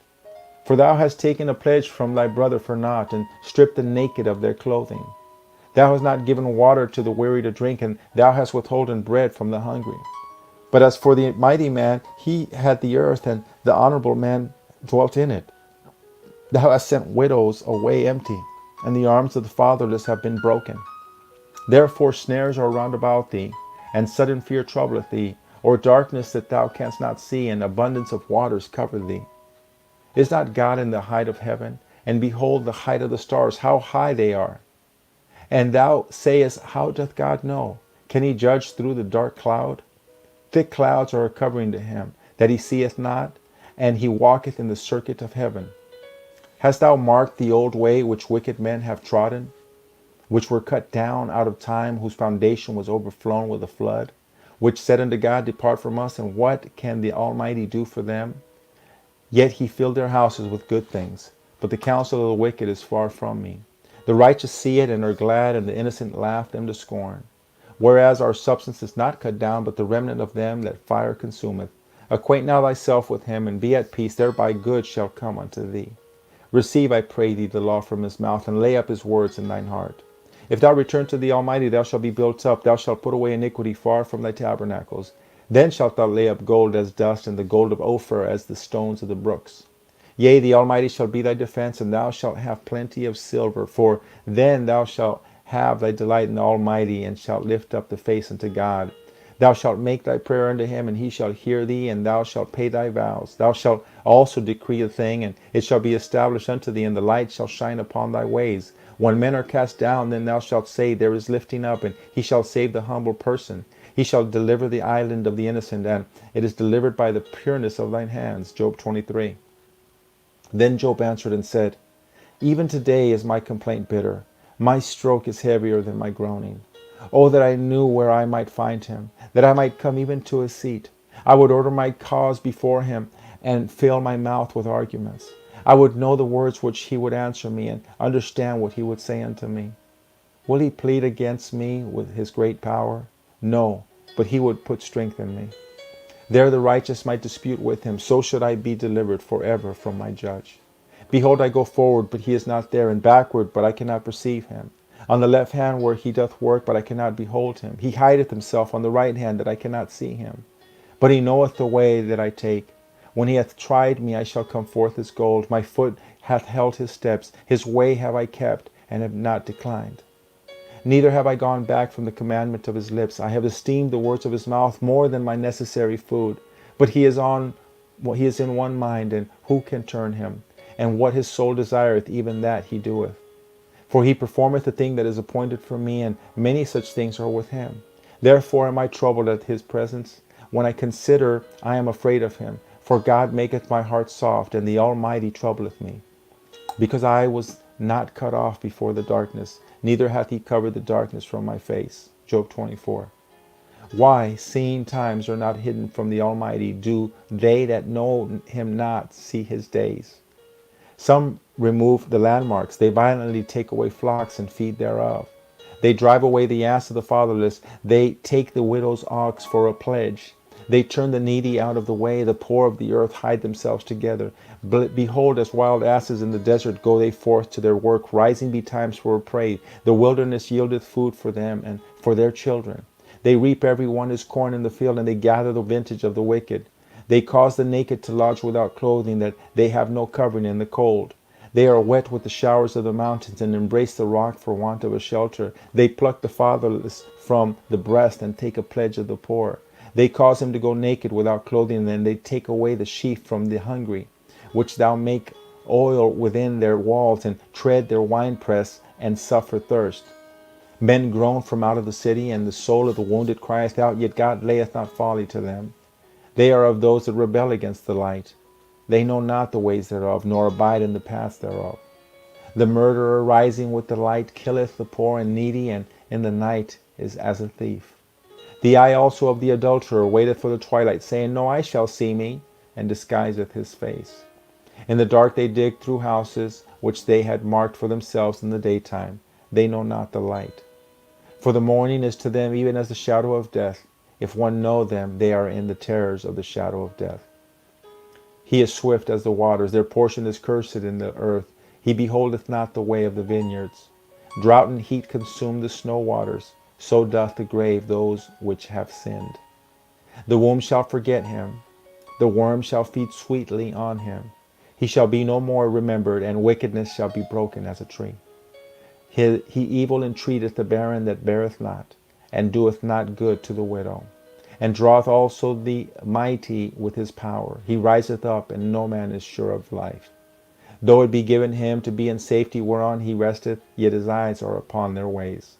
For thou hast taken a pledge from thy brother for naught, and stripped the naked of their clothing. Thou hast not given water to the weary to drink, and thou hast withholden bread from the hungry. But as for the mighty man, he had the earth, and the honorable man dwelt in it. Thou hast sent widows away empty, and the arms of the fatherless have been broken. Therefore snares are round about thee, and sudden fear troubleth thee, or darkness that thou canst not see, and abundance of waters cover thee. Is not God in the height of heaven? And behold the height of the stars, how high they are. And thou sayest, how doth God know? Can he judge through the dark cloud? Thick clouds are a covering to him, that he seeth not, and he walketh in the circuit of heaven. Hast thou marked the old way which wicked men have trodden, which were cut down out of time, whose foundation was overflown with a flood, which said unto God, Depart from us, and what can the Almighty do for them? Yet he filled their houses with good things, but the counsel of the wicked is far from me. The righteous see it and are glad, and the innocent laugh them to scorn. Whereas our substance is not cut down, but the remnant of them that fire consumeth. Acquaint now thyself with him, and be at peace, thereby good shall come unto thee. Receive, I pray thee, the law from his mouth, and lay up his words in thine heart. If thou return to the Almighty, thou shalt be built up. Thou shalt put away iniquity far from thy tabernacles. Then shalt thou lay up gold as dust, and the gold of Ophir as the stones of the brooks. Yea, the Almighty shall be thy defense, and thou shalt have plenty of silver. For then thou shalt have thy delight in the Almighty, and shalt lift up the face unto God. Thou shalt make thy prayer unto him, and he shall hear thee, and thou shalt pay thy vows. Thou shalt also decree a thing, and it shall be established unto thee, and the light shall shine upon thy ways. When men are cast down, then thou shalt say, There is lifting up, and he shall save the humble person. He shall deliver the island of the innocent, and it is delivered by the pureness of thine hands. Job 23. Then Job answered and said, Even today is my complaint bitter. My stroke is heavier than my groaning. Oh, that I knew where I might find him, that I might come even to his seat. I would order my cause before him, and fill my mouth with arguments. I would know the words which he would answer me, and understand what he would say unto me. Will he plead against me with his great power? No, but he would put strength in me. There the righteous might dispute with him, so should I be delivered forever from my judge. Behold, I go forward, but he is not there, and backward, but I cannot perceive him. On the left hand where he doth work, but I cannot behold him. He hideth himself on the right hand, that I cannot see him. But he knoweth the way that I take. When he hath tried me, I shall come forth as gold. My foot hath held his steps. His way have I kept, and have not declined. Neither have I gone back from the commandment of his lips. I have esteemed the words of his mouth more than my necessary food. But he is in one mind, and who can turn him? And what his soul desireth, even that he doeth. For he performeth the thing that is appointed for me, and many such things are with him. Therefore am I troubled at his presence. When I consider, I am afraid of him. For God maketh my heart soft, and the Almighty troubleth me. Because I was not cut off before the darkness, neither hath he covered the darkness from my face. Job 24. Why, seeing times are not hidden from the Almighty, do they that know him not see his days? Some remove the landmarks. They violently take away flocks and feed thereof. They drive away the ass of the fatherless. They take the widow's ox for a pledge. They turn the needy out of the way. The poor of the earth hide themselves together. Behold, as wild asses in the desert go they forth to their work, rising betimes for a prey. The wilderness yieldeth food for them and for their children. They reap every one his corn in the field, and they gather the vintage of the wicked. They cause the naked to lodge without clothing, that they have no covering in the cold. They are wet with the showers of the mountains, and embrace the rock for want of a shelter. They pluck the fatherless from the breast, and take a pledge of the poor. They cause him to go naked without clothing, and they take away the sheaf from the hungry, which thou make oil within their walls, and tread their winepress, and suffer thirst. Men groan from out of the city, and the soul of the wounded crieth out, yet God layeth not folly to them. They are of those that rebel against the light. They know not the ways thereof, nor abide in the paths thereof. The murderer rising with the light killeth the poor and needy, and in the night is as a thief. The eye also of the adulterer waiteth for the twilight, saying, No eye shall see me, and disguiseth his face. In the dark they dig through houses, which they had marked for themselves in the daytime. They know not the light. For the morning is to them even as the shadow of death. If one know them, they are in the terrors of the shadow of death. He is swift as the waters, their portion is cursed in the earth. He beholdeth not the way of the vineyards. Drought and heat consume the snow waters, so doth the grave those which have sinned. The womb shall forget him, the worm shall feed sweetly on him. He shall be no more remembered, and wickedness shall be broken as a tree. He evil entreateth the barren that beareth not, and doeth not good to the widow, and draweth also the mighty with his power. He riseth up, and no man is sure of life. Though it be given him to be in safety whereon he resteth, yet his eyes are upon their ways.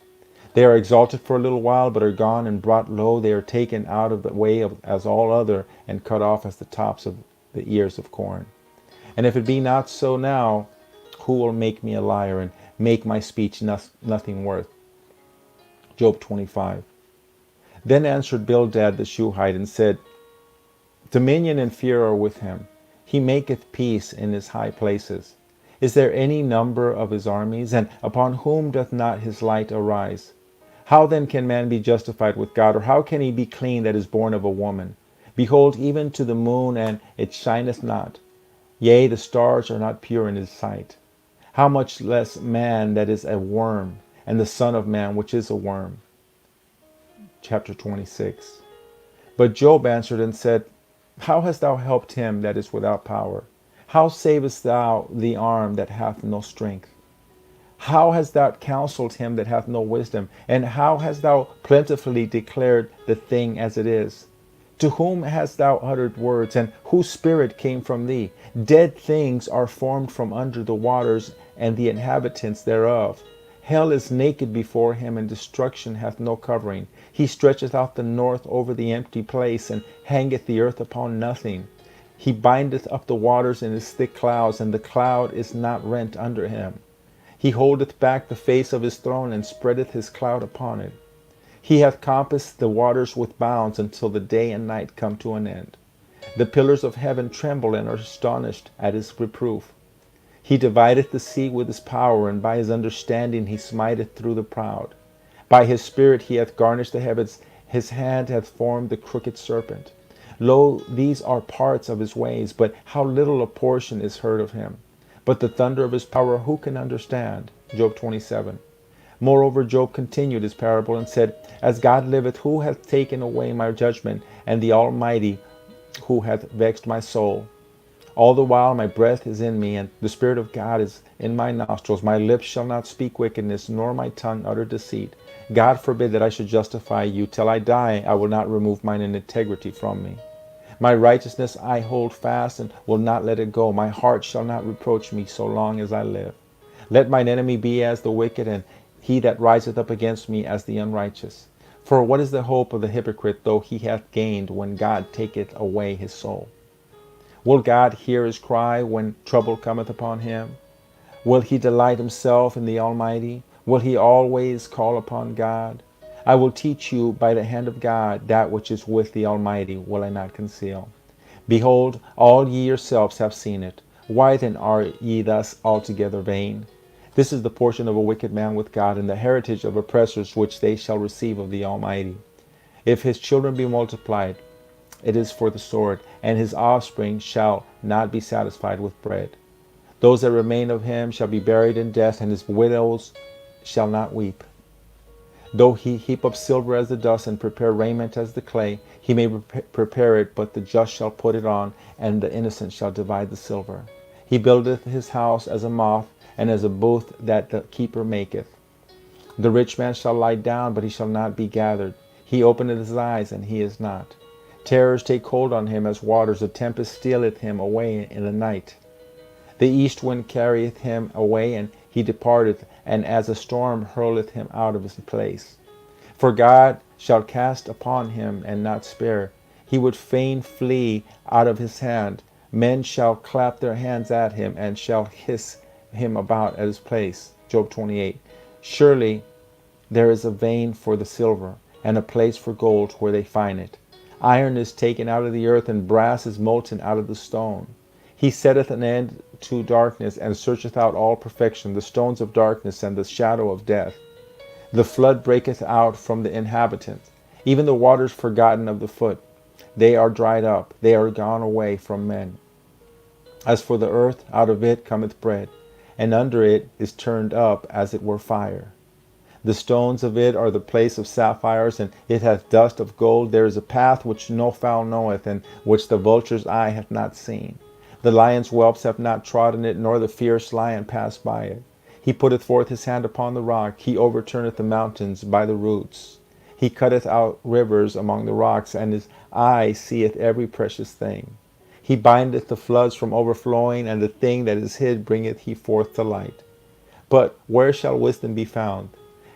They are exalted for a little while, but are gone and brought low. They are taken out of the way as all other, and cut off as the tops of the ears of corn. And if it be not so now, who will make me a liar, and make my speech nothing worth? Job 25. Then answered Bildad the Shuhite, and said, Dominion and fear are with him. He maketh peace in his high places. Is there any number of his armies? And upon whom doth not his light arise? How then can man be justified with God? Or how can he be clean that is born of a woman? Behold, even to the moon, and it shineth not. Yea, the stars are not pure in his sight. How much less man that is a worm, and the Son of Man which is a worm? Chapter 26. But Job answered and said, How hast thou helped him that is without power? How savest thou the arm that hath no strength? How hast thou counseled him that hath no wisdom? And how hast thou plentifully declared the thing as it is? To whom hast thou uttered words, and whose spirit came from thee? Dead things are formed from under the waters, and the inhabitants thereof. Hell is naked before him, and destruction hath no covering. He stretcheth out the north over the empty place, and hangeth the earth upon nothing. He bindeth up the waters in his thick clouds, and the cloud is not rent under him. He holdeth back the face of his throne, and spreadeth his cloud upon it. He hath compassed the waters with bounds, until the day and night come to an end. The pillars of heaven tremble and are astonished at his reproof. He divideth the sea with his power, and by his understanding he smiteth through the proud. By his spirit he hath garnished the heavens, his hand hath formed the crooked serpent. Lo, these are parts of his ways, but how little a portion is heard of him. But the thunder of his power who can understand? Job 27. Moreover, Job continued his parable and said, As God liveth, who hath taken away my judgment, and the Almighty, who hath vexed my soul? All the while my breath is in me, and the Spirit of God is in my nostrils. My lips shall not speak wickedness, nor my tongue utter deceit. God forbid that I should justify you. Till I die, I will not remove mine integrity from me. My righteousness I hold fast and will not let it go. My heart shall not reproach me so long as I live. Let mine enemy be as the wicked, and he that riseth up against me as the unrighteous. For what is the hope of the hypocrite, though he hath gained, when God taketh away his soul? Will God hear his cry when trouble cometh upon him? Will he delight himself in the Almighty? Will he always call upon God? I will teach you by the hand of God that which is with the Almighty will I not conceal. Behold, all ye yourselves have seen it. Why then are ye thus altogether vain? This is the portion of a wicked man with God, and the heritage of oppressors which they shall receive of the Almighty. If his children be multiplied, it is for the sword, and his offspring shall not be satisfied with bread. Those that remain of him shall be buried in death, and his widows shall not weep. Though he heap up silver as the dust, and prepare raiment as the clay, he may prepare it, but the just shall put it on, and the innocent shall divide the silver. He buildeth his house as a moth, and as a booth that the keeper maketh. The rich man shall lie down, but he shall not be gathered. He openeth his eyes, and he is not. Terrors take hold on him as waters. A tempest stealeth him away in the night. The east wind carrieth him away, and he departeth, and as a storm hurleth him out of his place. For God shall cast upon him, and not spare. He would fain flee out of his hand. Men shall clap their hands at him, and shall hiss him about at his place. Job 28. Surely there is a vein for the silver, and a place for gold where they find it. Iron is taken out of the earth, and brass is molten out of the stone. He setteth an end to darkness, and searcheth out all perfection, the stones of darkness and the shadow of death. The flood breaketh out from the inhabitants, even the waters forgotten of the foot. They are dried up, they are gone away from men. As for the earth, out of it cometh bread, and under it is turned up as it were fire. The stones of it are the place of sapphires, and it hath dust of gold. There is a path which no fowl knoweth, and which the vulture's eye hath not seen. The lion's whelps have not trodden it, nor the fierce lion passed by it. He putteth forth his hand upon the rock. He overturneth the mountains by the roots. He cutteth out rivers among the rocks, and his eye seeth every precious thing. He bindeth the floods from overflowing, and the thing that is hid bringeth he forth to light. But where shall wisdom be found?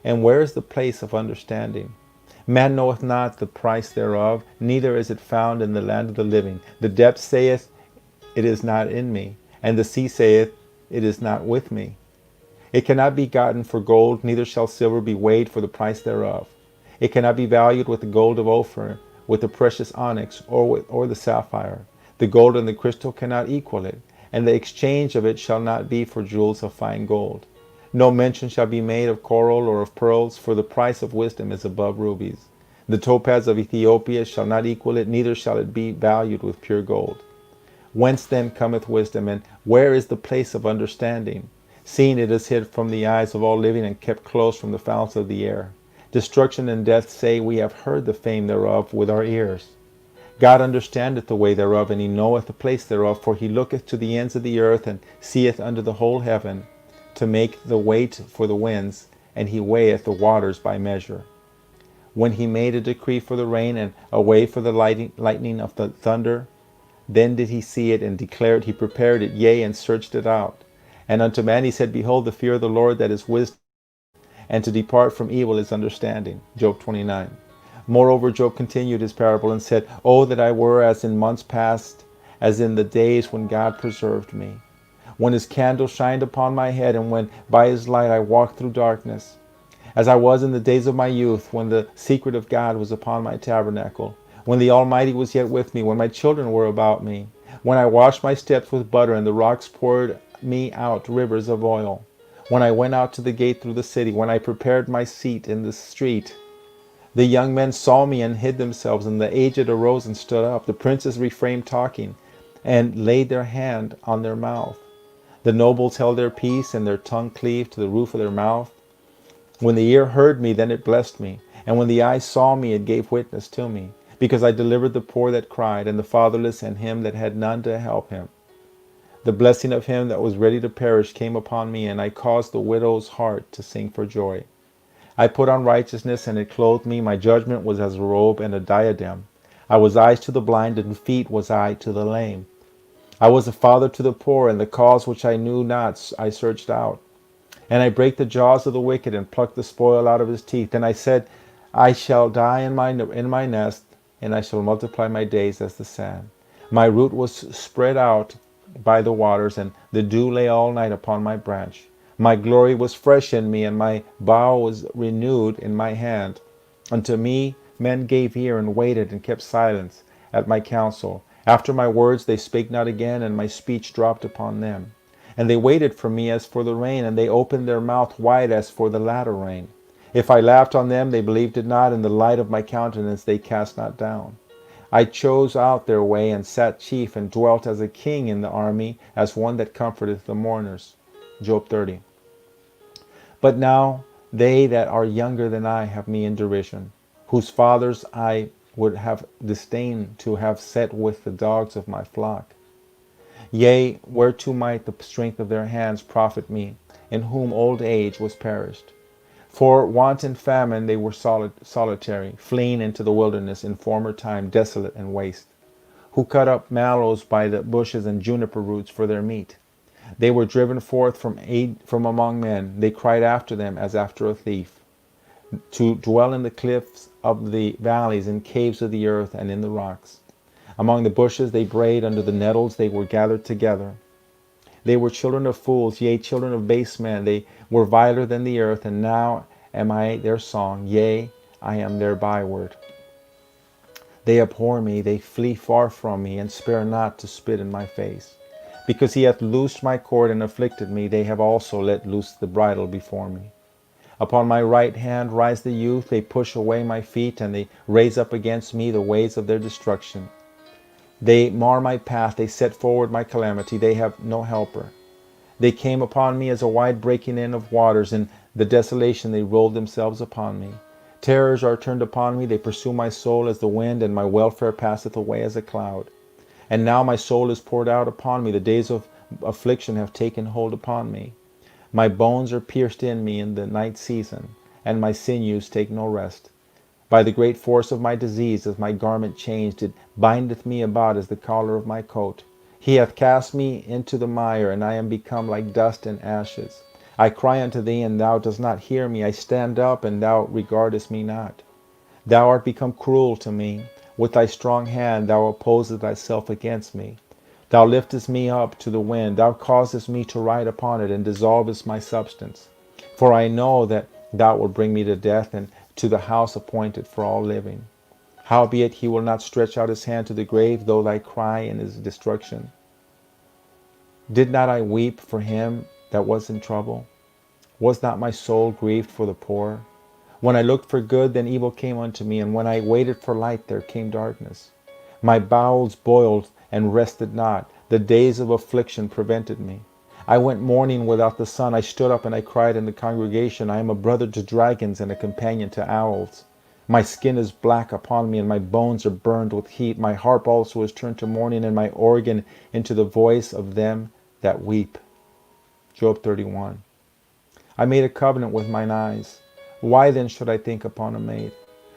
And where is the place of understanding? Man knoweth not the price thereof, neither is it found in the land of the living. The depth saith, it is not in me, and the sea saith, it is not with me. It cannot be gotten for gold, neither shall silver be weighed for the price thereof. It cannot be valued with the gold of Ophir, with the precious onyx, or the sapphire. The gold and the crystal cannot equal it, and the exchange of it shall not be for jewels of fine gold. No mention shall be made of coral or of pearls, for the price of wisdom is above rubies. The topaz of Ethiopia shall not equal it, neither shall it be valued with pure gold. Whence then cometh wisdom, and where is the place of understanding? Seeing it is hid from the eyes of all living, and kept close from the fowls of the air. Destruction and death say, we have heard the fame thereof with our ears. God understandeth the way thereof, and he knoweth the place thereof, for he looketh to the ends of the earth, and seeth under the whole heaven, to make the weight for the winds, and he weigheth the waters by measure. When he made a decree for the rain, and a way for the lightning of the thunder, then did he see it, and declared, he prepared it, yea, and searched it out. And unto man he said, behold, the fear of the Lord, that is wisdom, and to depart from evil is understanding. Job 29. Moreover, Job continued his parable, and said, oh, that I were as in months past, as in the days when God preserved me, when his candle shined upon my head, and when by his light I walked through darkness, as I was in the days of my youth, when the secret of God was upon my tabernacle, when the Almighty was yet with me, when my children were about me, when I washed my steps with butter, and the rocks poured me out rivers of oil, when I went out to the gate through the city, when I prepared my seat in the street. The young men saw me and hid themselves, and the aged arose and stood up. The princes refrained talking, and laid their hand on their mouth. The nobles held their peace, and their tongue cleaved to the roof of their mouth. When the ear heard me, then it blessed me. And when the eye saw me, it gave witness to me. Because I delivered the poor that cried, and the fatherless, and him that had none to help him. The blessing of him that was ready to perish came upon me, and I caused the widow's heart to sing for joy. I put on righteousness, and it clothed me. My judgment was as a robe and a diadem. I was eyes to the blind, and feet was I to the lame. I was a father to the poor, and the cause which I knew not I searched out. And I brake the jaws of the wicked, and plucked the spoil out of his teeth. And I said, I shall die in my nest, and I shall multiply my days as the sand. My root was spread out by the waters, and the dew lay all night upon my branch. My glory was fresh in me, and my bough was renewed in my hand. Unto me men gave ear, and waited, and kept silence at my counsel. After my words they spake not again, and my speech dropped upon them. And they waited for me as for the rain, and they opened their mouth wide as for the latter rain. If I laughed on them, they believed it not, and the light of my countenance they cast not down. I chose out their way, and sat chief, and dwelt as a king in the army, as one that comforteth the mourners. Job 30. But now they that are younger than I have me in derision, whose fathers I would have disdained to have set with the dogs of my flock. Yea, whereto might the strength of their hands profit me, in whom old age was perished? For want and famine they were solitary, fleeing into the wilderness in former time, desolate and waste, who cut up mallows by the bushes and juniper roots for their meat. They were driven forth from among men. They cried after them as after a thief, to dwell in the cliffs of the valleys, in caves of the earth, and in the rocks. Among the bushes they brayed, under the nettles they were gathered together. They were children of fools, yea, children of base men. They were viler than the earth, and now am I their song, yea, I am their byword. They abhor me, they flee far from me, and spare not to spit in my face. Because he hath loosed my cord and afflicted me, they have also let loose the bridle before me. Upon my right hand rise the youth, they push away my feet, and they raise up against me the ways of their destruction. They mar my path, they set forward my calamity, they have no helper. They came upon me as a wide breaking in of waters, in the desolation they rolled themselves upon me. Terrors are turned upon me, they pursue my soul as the wind, and my welfare passeth away as a cloud. And now my soul is poured out upon me, the days of affliction have taken hold upon me. My bones are pierced in me in the night season, and my sinews take no rest. By the great force of my disease, as my garment changed, it bindeth me about as the collar of my coat. He hath cast me into the mire, and I am become like dust and ashes. I cry unto thee, and thou dost not hear me. I stand up, and thou regardest me not. Thou art become cruel to me. With thy strong hand thou opposest thyself against me. Thou liftest me up to the wind. Thou causest me to ride upon it, and dissolvest my substance. For I know that thou wilt bring me to death, and to the house appointed for all living. Howbeit he will not stretch out his hand to the grave, though thy cry in his destruction. Did not I weep for him that was in trouble? Was not my soul grieved for the poor? When I looked for good, then evil came unto me, and when I waited for light, there came darkness. My bowels boiled and rested not. The days of affliction prevented me. I went mourning without the sun. I stood up and I cried in the congregation. I am a brother to dragons and a companion to owls. My skin is black upon me, and my bones are burned with heat. My harp also is turned to mourning, and my organ into the voice of them that weep. Job 31. I made a covenant with mine eyes. Why then should I think upon a maid?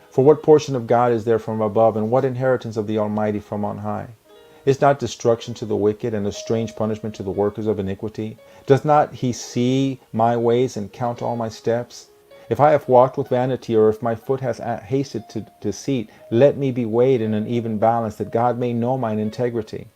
For what portion of God is there from above, and what inheritance of the Almighty from on high? Is not destruction to the wicked, and a strange punishment to the workers of iniquity? Does not he see my ways, and count all my steps? If I have walked with vanity, or if my foot hath hasted to deceit, let me be weighed in an even balance, that God may know mine integrity.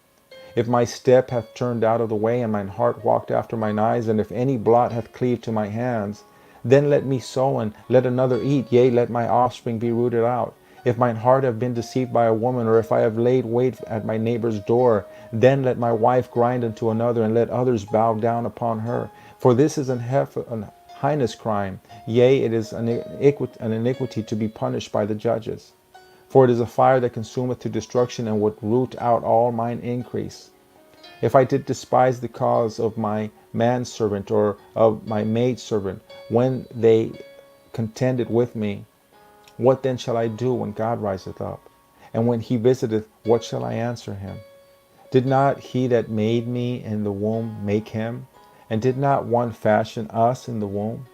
If my step hath turned out of the way, and mine heart walked after mine eyes, and if any blot hath cleaved to my hands, then let me sow, and let another eat, yea, let my offspring be rooted out. If mine heart have been deceived by a woman, or if I have laid wait at my neighbor's door, then let my wife grind unto another, and let others bow down upon her. For this is an heinous crime, yea, it is an iniquity to be punished by the judges. For it is a fire that consumeth to destruction, and would root out all mine increase. If I did despise the cause of my manservant, or of my maidservant, when they contended with me, what then shall I do when God riseth up? And when he visiteth, what shall I answer him? Did not he that made me in the womb make him? And did not one fashion us in the womb?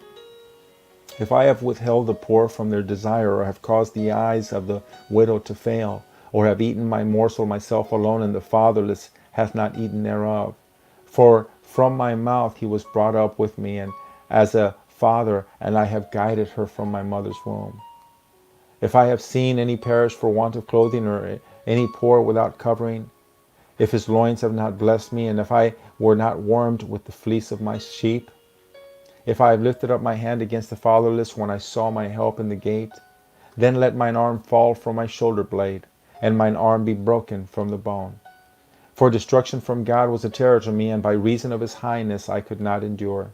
If I have withheld the poor from their desire, or have caused the eyes of the widow to fail, or have eaten my morsel myself alone, and the fatherless hath not eaten thereof. For from my mouth he was brought up with me, and as a father, and I have guided her from my mother's womb. If I have seen any perish for want of clothing, or any poor without covering, if his loins have not blessed me, and if I were not warmed with the fleece of my sheep, if I have lifted up my hand against the fatherless when I saw my help in the gate, then let mine arm fall from my shoulder blade, and mine arm be broken from the bone. For destruction from God was a terror to me, and by reason of his highness I could not endure.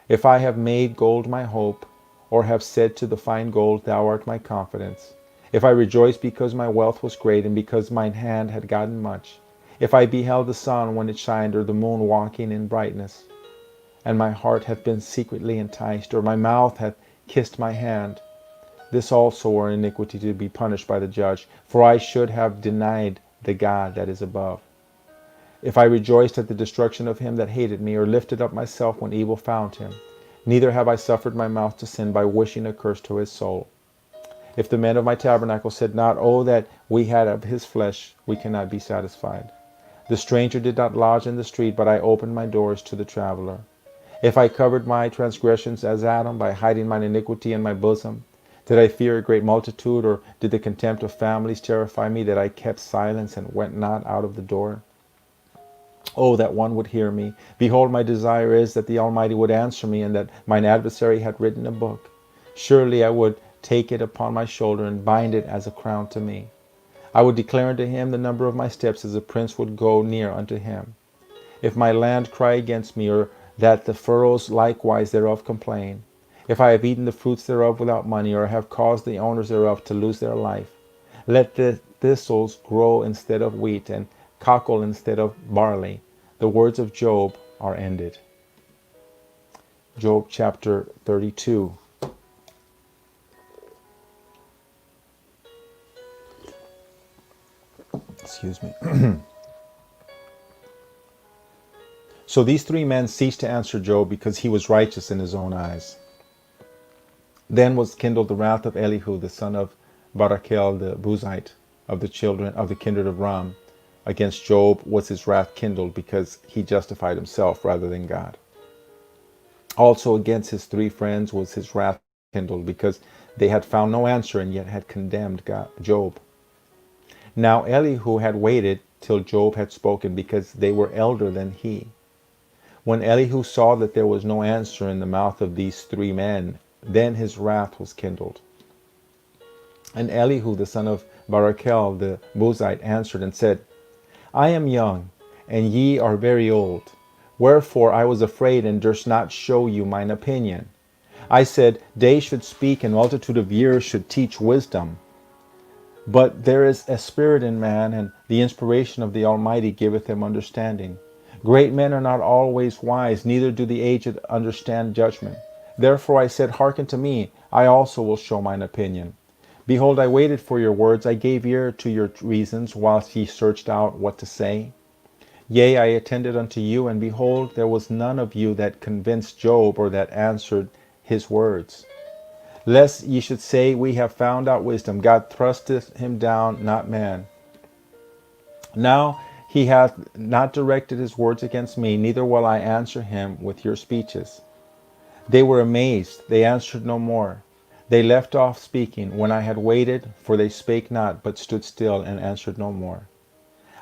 If I have made gold my hope, or have said to the fine gold, Thou art my confidence, if I rejoiced because my wealth was great, and because mine hand had gotten much, if I beheld the sun when it shined, or the moon walking in brightness, and my heart hath been secretly enticed, or my mouth hath kissed my hand, this also were iniquity to be punished by the judge, for I should have denied the God that is above. If I rejoiced at the destruction of him that hated me, or lifted up myself when evil found him, neither have I suffered my mouth to sin by wishing a curse to his soul. If the men of my tabernacle said not, Oh, that we had of his flesh, we cannot be satisfied. The stranger did not lodge in the street, but I opened my doors to the traveler. If I covered my transgressions as Adam, by hiding mine iniquity in my bosom, did I fear a great multitude, or did the contempt of families terrify me, that I kept silence and went not out of the door? Oh, that one would hear me. Behold, my desire is that the Almighty would answer me, and that mine adversary had written a book. Surely I would take it upon my shoulder, and bind it as a crown to me. I would declare unto him the number of my steps, as a prince would go near unto him. If my land cry against me, or that the furrows likewise thereof complain, if I have eaten the fruits thereof without money, or have caused the owners thereof to lose their life, let the thistles grow instead of wheat, and cockle instead of barley. The words of Job are ended. Job chapter 32. Excuse me. So these three men ceased to answer Job, because he was righteous in his own eyes. Then was kindled the wrath of Elihu the son of Barachel the Buzite, of the children of the kindred of Rom. Against Job was his wrath kindled, because he justified himself rather than God. Also against his three friends was his wrath kindled, because they had found no answer, and yet had condemned Job. Now Elihu had waited till Job had spoken, because they were elder than he. When Elihu saw that there was no answer in the mouth of these three men, then his wrath was kindled. And Elihu the son of Barachel the Buzite answered and said, I am young, and ye are very old. Wherefore I was afraid, and durst not show you mine opinion. I said, Day should speak, and multitude of years should teach wisdom. But there is a spirit in man, and the inspiration of the Almighty giveth him understanding. Great men are not always wise, neither do the aged understand judgment. Therefore I said, Hearken to me, I also will show mine opinion. Behold, I waited for your words, I gave ear to your reasons, whilst ye searched out what to say. Yea, I attended unto you, and behold, there was none of you that convinced Job, or that answered his words. Lest ye should say, We have found out wisdom, God thrusteth him down, not man. Now he hath not directed his words against me, neither will I answer him with your speeches. They were amazed, they answered no more. They left off speaking when I had waited, for they spake not, but stood still, and answered no more.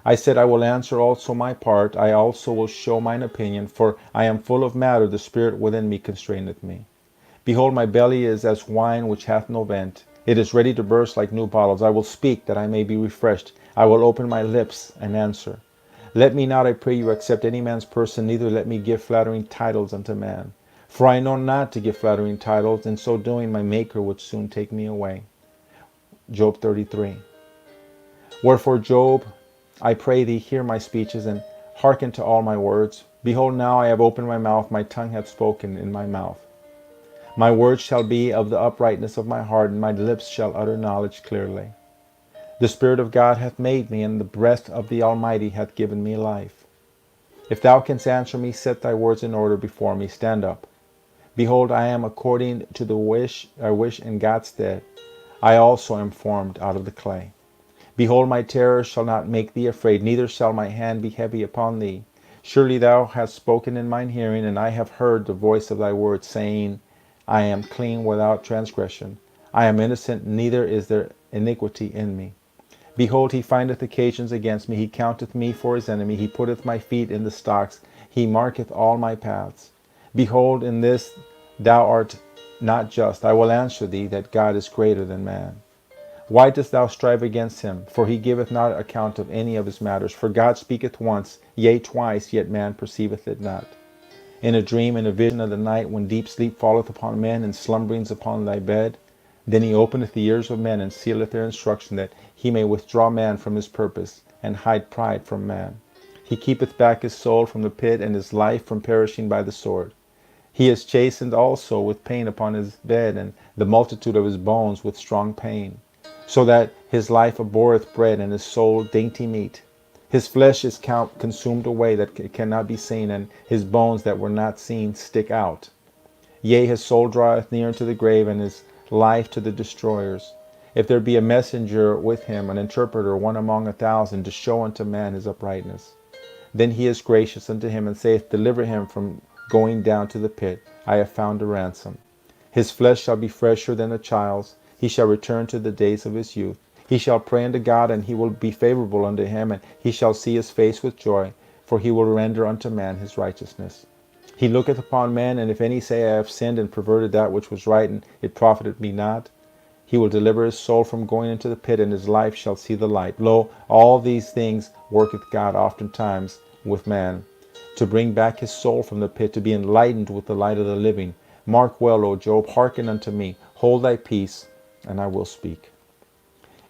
I said, I will answer also my part, I also will show mine opinion, for I am full of matter, the spirit within me constraineth me. Behold, my belly is as wine which hath no vent. It is ready to burst like new bottles. I will speak, that I may be refreshed. I will open my lips and answer. Let me not, I pray you, accept any man's person, neither let me give flattering titles unto man. For I know not to give flattering titles, in so doing my Maker would soon take me away. Job 33. Wherefore, Job, I pray thee, hear my speeches, and hearken to all my words. Behold, now I have opened my mouth, my tongue hath spoken in my mouth. My words shall be of the uprightness of my heart, and my lips shall utter knowledge clearly. The Spirit of God hath made me, and the breath of the Almighty hath given me life. If thou canst answer me, set thy words in order before me. Stand up. Behold, I am according to the wish I wish in God's stead. I also am formed out of the clay. Behold, my terror shall not make thee afraid, neither shall my hand be heavy upon thee. Surely thou hast spoken in mine hearing, and I have heard the voice of thy words, saying, I am clean without transgression. I am innocent, neither is there iniquity in me. Behold, he findeth occasions against me. He counteth me for his enemy. He putteth my feet in the stocks. He marketh all my paths. Behold, in this thou art not just. I will answer thee that God is greater than man. Why dost thou strive against him? For he giveth not account of any of his matters. For God speaketh once, yea twice, yet man perceiveth it not. In a dream, in a vision of the night, when deep sleep falleth upon men, and slumberings upon thy bed, then he openeth the ears of men, and sealeth their instruction, that he may withdraw man from his purpose, and hide pride from man. He keepeth back his soul from the pit, and his life from perishing by the sword. He is chastened also with pain upon his bed, and the multitude of his bones with strong pain, so that his life abhorreth bread, and his soul dainty meat. His flesh is consumed away, that it cannot be seen, and his bones that were not seen stick out. Yea, his soul draweth near unto the grave, and his life to the destroyers. If there be a messenger with him, an interpreter, one among 1,000, to show unto man his uprightness, then he is gracious unto him, and saith, Deliver him from going down to the pit. I have found a ransom. His flesh shall be fresher than a child's. He shall return to the days of his youth. He shall pray unto God, and he will be favorable unto him, and he shall see his face with joy, for he will render unto man his righteousness. He looketh upon men, and if any say, I have sinned and perverted that which was right, and it profited me not, he will deliver his soul from going into the pit, and his life shall see the light. Lo, all these things worketh God oftentimes with man, to bring back his soul from the pit, to be enlightened with the light of the living. Mark well, O Job, hearken unto me. Hold thy peace, and I will speak.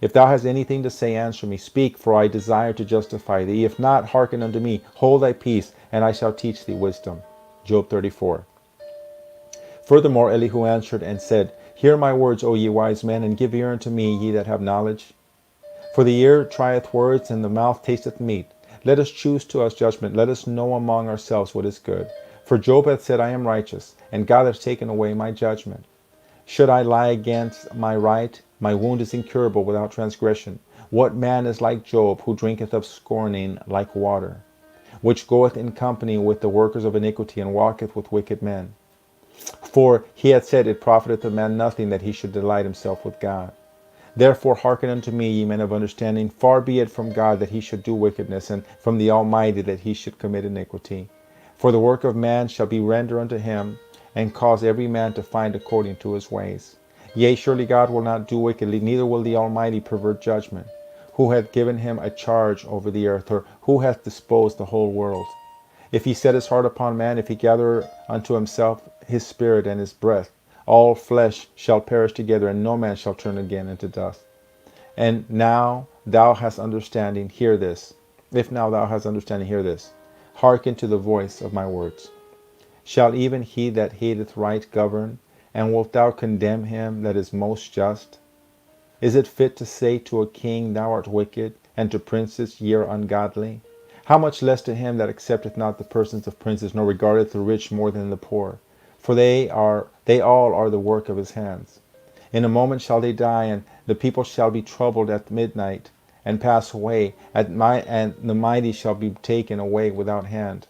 If thou hast anything to say, answer me. Speak, for I desire to justify thee. If not, hearken unto me. Hold thy peace, and I shall teach thee wisdom. Job 34. Furthermore, Elihu answered and said, Hear my words, O ye wise men, and give ear unto me, ye that have knowledge. For the ear trieth words, and the mouth tasteth meat. Let us choose to us judgment. Let us know among ourselves what is good. For Job hath said, I am righteous, and God hath taken away my judgment. Should I lie against my right? My wound is incurable without transgression. What man is like Job, who drinketh of scorning like water, which goeth in company with the workers of iniquity, and walketh with wicked men? For he hath said, It profiteth a man nothing that he should delight himself with God. Therefore hearken unto me, ye men of understanding. Far be it from God that he should do wickedness, and from the Almighty that he should commit iniquity. For the work of man shall be rendered unto him, and cause every man to find according to his ways. Yea, surely God will not do wickedly, neither will the Almighty pervert judgment. Who hath given him a charge over the earth, or who hath disposed the whole world? If he set his heart upon man, if he gather unto himself his spirit and his breath, all flesh shall perish together, and no man shall turn again into dust. And now thou hast understanding, hear this. If now thou hast understanding, hear this. Hearken to the voice of my words. Shall even he that hateth right govern? And wilt thou condemn him that is most just? Is it fit to say to a king, Thou art wicked, and to princes, Ye are ungodly? How much less to him that accepteth not the persons of princes, nor regardeth the rich more than the poor? For they all are the work of his hands. In a moment shall they die, and the people shall be troubled at midnight, and pass away, and the mighty shall be taken away without hand.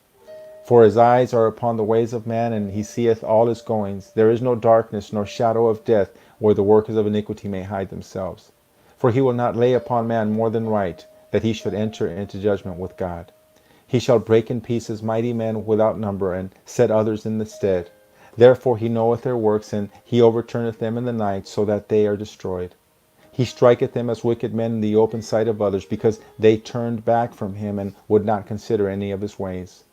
For his eyes are upon the ways of man, and he seeth all his goings. There is no darkness, nor shadow of death, where the workers of iniquity may hide themselves. For he will not lay upon man more than right, that he should enter into judgment with God. He shall break in pieces mighty men without number, and set others in the stead. Therefore he knoweth their works, and he overturneth them in the night, so that they are destroyed. He striketh them as wicked men in the open sight of others, because they turned back from him, and would not consider any of his ways.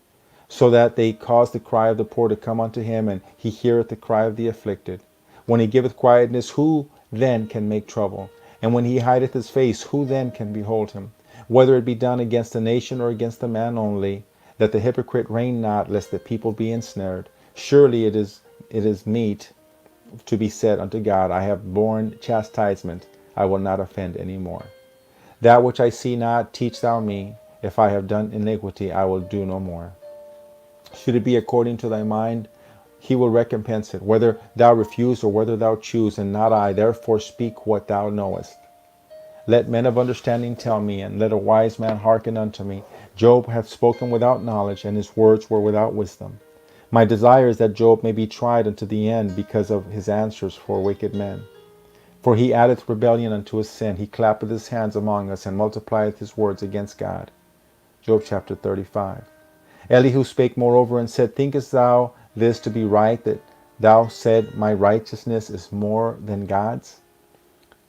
So that they cause the cry of the poor to come unto him, and he heareth the cry of the afflicted. When he giveth quietness, who then can make trouble? And when he hideth his face, who then can behold him? Whether it be done against a nation or against a man only, that the hypocrite reign not, lest the people be ensnared. Surely it is meet to be said unto God, I have borne chastisement, I will not offend any more. That which I see not, teach thou me. If I have done iniquity, I will do no more. Should it be according to thy mind, he will recompense it, whether thou refuse or whether thou choose, and not I. Therefore speak what thou knowest. Let men of understanding tell me, and let a wise man hearken unto me. Job hath spoken without knowledge, and his words were without wisdom. My desire is that Job may be tried unto the end because of his answers for wicked men. For he addeth rebellion unto his sin. He clappeth his hands among us, and multiplieth his words against God. Job chapter 35. Elihu spake moreover and said, Thinkest thou this to be right, that thou said, My righteousness is more than God's?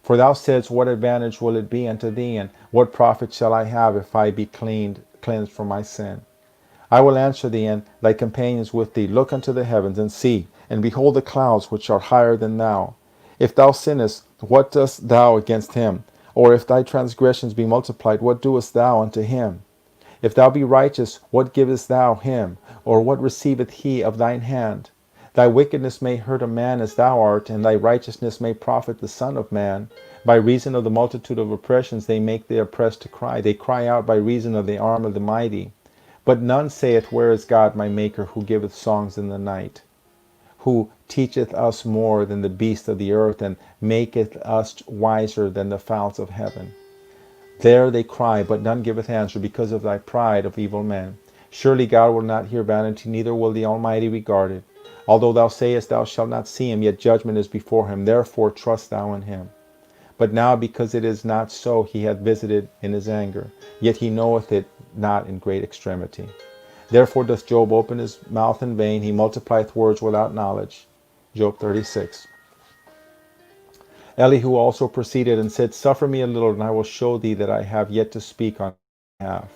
For thou saidst, What advantage will it be unto thee, and what profit shall I have if I be cleansed from my sin? I will answer thee, and thy companions with thee. Look unto the heavens, and see, and behold the clouds which are higher than thou. If thou sinnest, what dost thou against him? Or if thy transgressions be multiplied, what doest thou unto him? If thou be righteous, what givest thou him? Or what receiveth he of thine hand? Thy wickedness may hurt a man as thou art, and thy righteousness may profit the Son of Man. By reason of the multitude of oppressions they make the oppressed to cry. They cry out by reason of the arm of the mighty. But none saith, Where is God my Maker, who giveth songs in the night? Who teacheth us more than the beasts of the earth, and maketh us wiser than the fowls of heaven? There they cry, but none giveth answer, because of thy pride of evil men. Surely God will not hear vanity, neither will the Almighty regard it. Although thou sayest thou shalt not see him, yet judgment is before him. Therefore trust thou in him. But now, because it is not so, he hath visited in his anger, yet he knoweth it not in great extremity. Therefore doth Job open his mouth in vain, he multiplieth words without knowledge. Job 36. Elihu also proceeded and said, Suffer me a little, and I will show thee that I have yet to speak on thy behalf.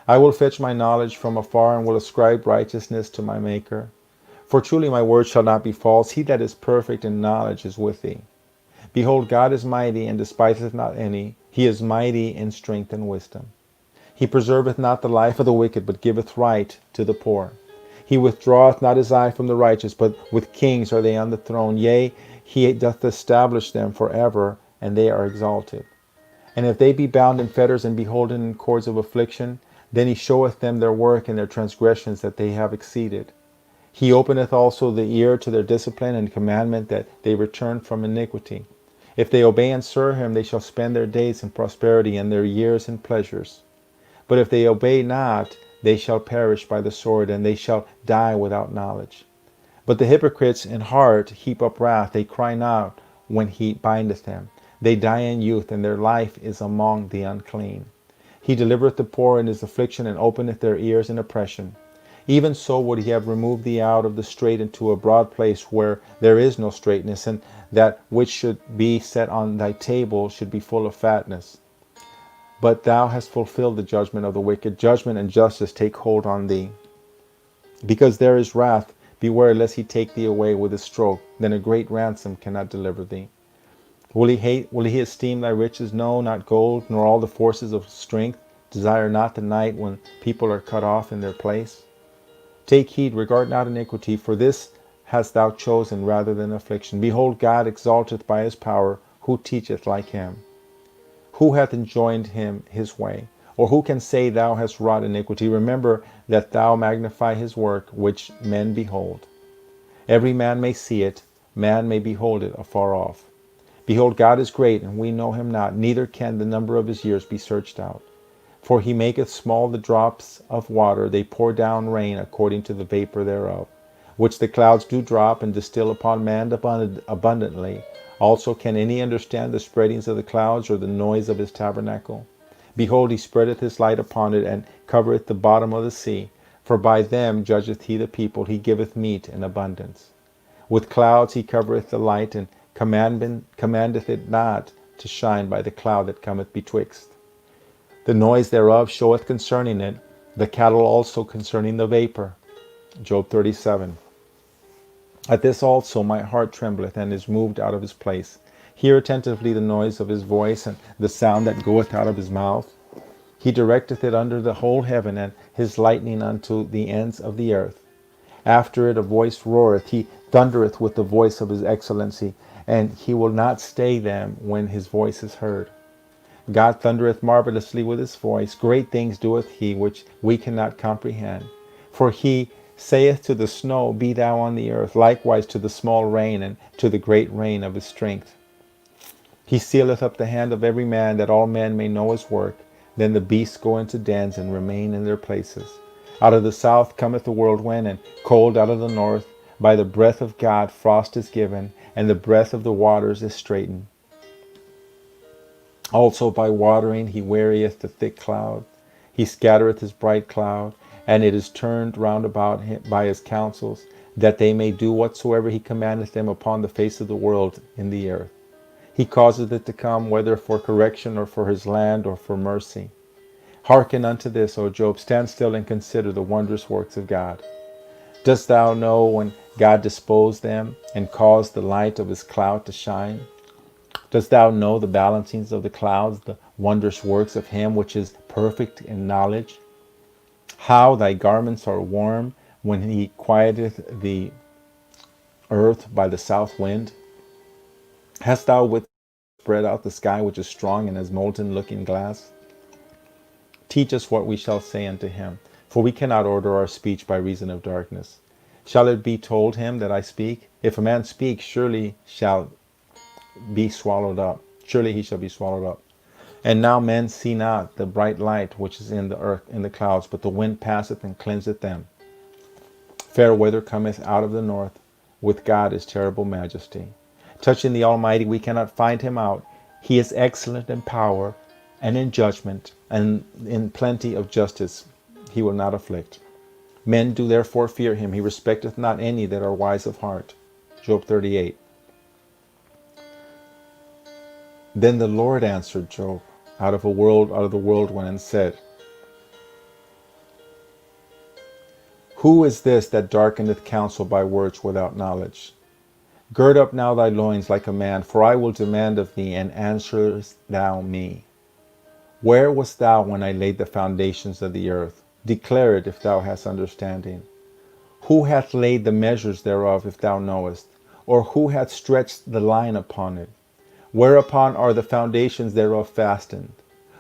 I will fetch my knowledge from afar, and will ascribe righteousness to my Maker. For truly my word shall not be false. He that is perfect in knowledge is with thee. Behold, God is mighty, and despiseth not any. He is mighty in strength and wisdom. He preserveth not the life of the wicked, but giveth right to the poor. He withdraweth not his eye from the righteous, but with kings are they on the throne. Yea, he doth establish them for ever, and they are exalted. And if they be bound in fetters and beholden in cords of affliction, then he showeth them their work and their transgressions that they have exceeded. He openeth also the ear to their discipline and commandment, that they return from iniquity. If they obey and serve him, they shall spend their days in prosperity, and their years in pleasures. But if they obey not, they shall perish by the sword, and they shall die without knowledge. But the hypocrites in heart heap up wrath. They cry not when he bindeth them. They die in youth, and their life is among the unclean. He delivereth the poor in his affliction, and openeth their ears in oppression. Even so would he have removed thee out of the strait into a broad place where there is no straightness, and that which should be set on thy table should be full of fatness. But thou hast fulfilled the judgment of the wicked. Judgment and justice take hold on thee. Because there is wrath, beware lest he take thee away with a stroke. Then a great ransom cannot deliver thee. Will he esteem thy riches? No, not gold, nor all the forces of strength. Desire not the night when people are cut off in their place. Take heed, regard not iniquity, for this hast thou chosen rather than affliction. Behold, God exalteth by his power. Who teacheth like him? Who hath enjoined him his way? Or who can say, Thou hast wrought iniquity? Remember that thou magnify his work, which men behold. Every man may see it, man may behold it afar off. Behold, God is great, and we know him not, neither can the number of his years be searched out. For he maketh small the drops of water, they pour down rain according to the vapor thereof, which the clouds do drop and distill upon man abundantly. Also can any understand the spreadings of the clouds, or the noise of his tabernacle? Behold, he spreadeth his light upon it, and covereth the bottom of the sea. For by them judgeth he the people, he giveth meat in abundance. With clouds he covereth the light, and commandeth it not to shine by the cloud that cometh betwixt. The noise thereof showeth concerning it, the cattle also concerning the vapor. Job 37. At this also my heart trembleth, and is moved out of his place. Hear attentively the noise of his voice, and the sound that goeth out of his mouth. He directeth it under the whole heaven, and his lightning unto the ends of the earth. After it a voice roareth, he thundereth with the voice of his excellency, and he will not stay them when his voice is heard. God thundereth marvelously with his voice. Great things doeth he, which we cannot comprehend. For he saith to the snow, Be thou on the earth, likewise to the small rain, and to the great rain of his strength. He sealeth up the hand of every man, that all men may know his work. Then the beasts go into dens, and remain in their places. Out of the south cometh the whirlwind, and cold out of the north. By the breath of God frost is given, and the breath of the waters is straitened. Also by watering he wearieth the thick cloud. He scattereth his bright cloud, and it is turned round about him by his counsels, that they may do whatsoever he commandeth them upon the face of the world in the earth. He causeth it to come, whether for correction, or for his land, or for mercy. Hearken unto this, O Job, stand still and consider the wondrous works of God. Dost thou know when God disposed them, and caused the light of his cloud to shine? Dost thou know the balancings of the clouds, the wondrous works of him which is perfect in knowledge? How thy garments are warm, when he quieteth the earth by the south wind? Hast thou with spread out the sky which is strong and as molten looking glass? Teach us what we shall say unto him, for we cannot order our speech by reason of darkness. Shall it be told him that I speak? If a man speak, surely shall be swallowed up. Surely he shall be swallowed up. And now men see not the bright light which is in the earth, in the clouds, but the wind passeth and cleanseth them. Fair weather cometh out of the north. With God is terrible majesty. Touching the Almighty, we cannot find him out. He is excellent in power and in judgment, and in plenty of justice he will not afflict. Men do therefore fear him. He respecteth not any that are wise of heart. Job 38. Then the Lord answered Job out of the whirlwind, and said, Who is this that darkeneth counsel by words without knowledge? Gird up now thy loins like a man, for I will demand of thee, and answerest thou me. Where wast thou when I laid the foundations of the earth? Declare it, if thou hast understanding. Who hath laid the measures thereof, if thou knowest? Or who hath stretched the line upon it? Whereupon are the foundations thereof fastened?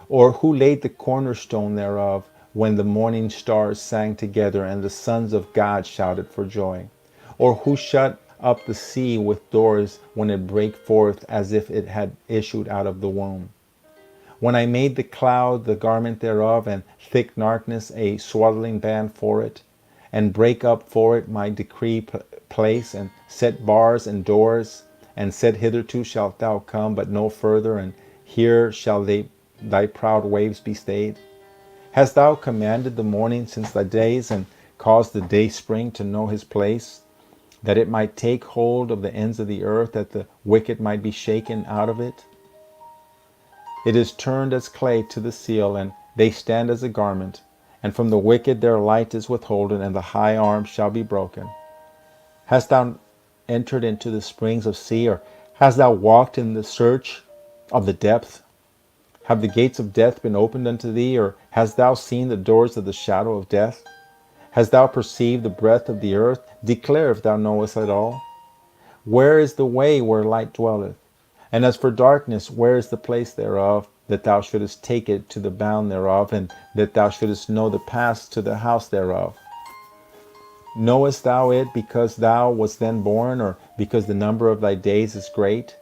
Or who laid the cornerstone thereof, when the morning stars sang together, and the sons of God shouted for joy? Or who shut up the sea with doors, when it brake forth as if it had issued out of the womb? When I made the cloud the garment thereof, and thick darkness a swaddling band for it, and break up for it my decree place, and set bars and doors, and said, Hitherto shalt thou come, but no further, and here shall thy proud waves be stayed? Hast thou commanded the morning since thy days, and caused the day spring to know his place, that it might take hold of the ends of the earth, that the wicked might be shaken out of it? It is turned as clay to the seal, and they stand as a garment, and from the wicked their light is withholden, and the high arm shall be broken. Hast thou entered into the springs of sea, or hast thou walked in the search of the depth? Have the gates of death been opened unto thee, or hast thou seen the doors of the shadow of death? Hast thou perceived the breadth of the earth? Declare, if thou knowest at all. Where is the way where light dwelleth? And as for darkness, where is the place thereof, that thou shouldest take it to the bound thereof, and that thou shouldest know the pass to the house thereof? Knowest thou it because thou wast then born, or because the number of thy days is great?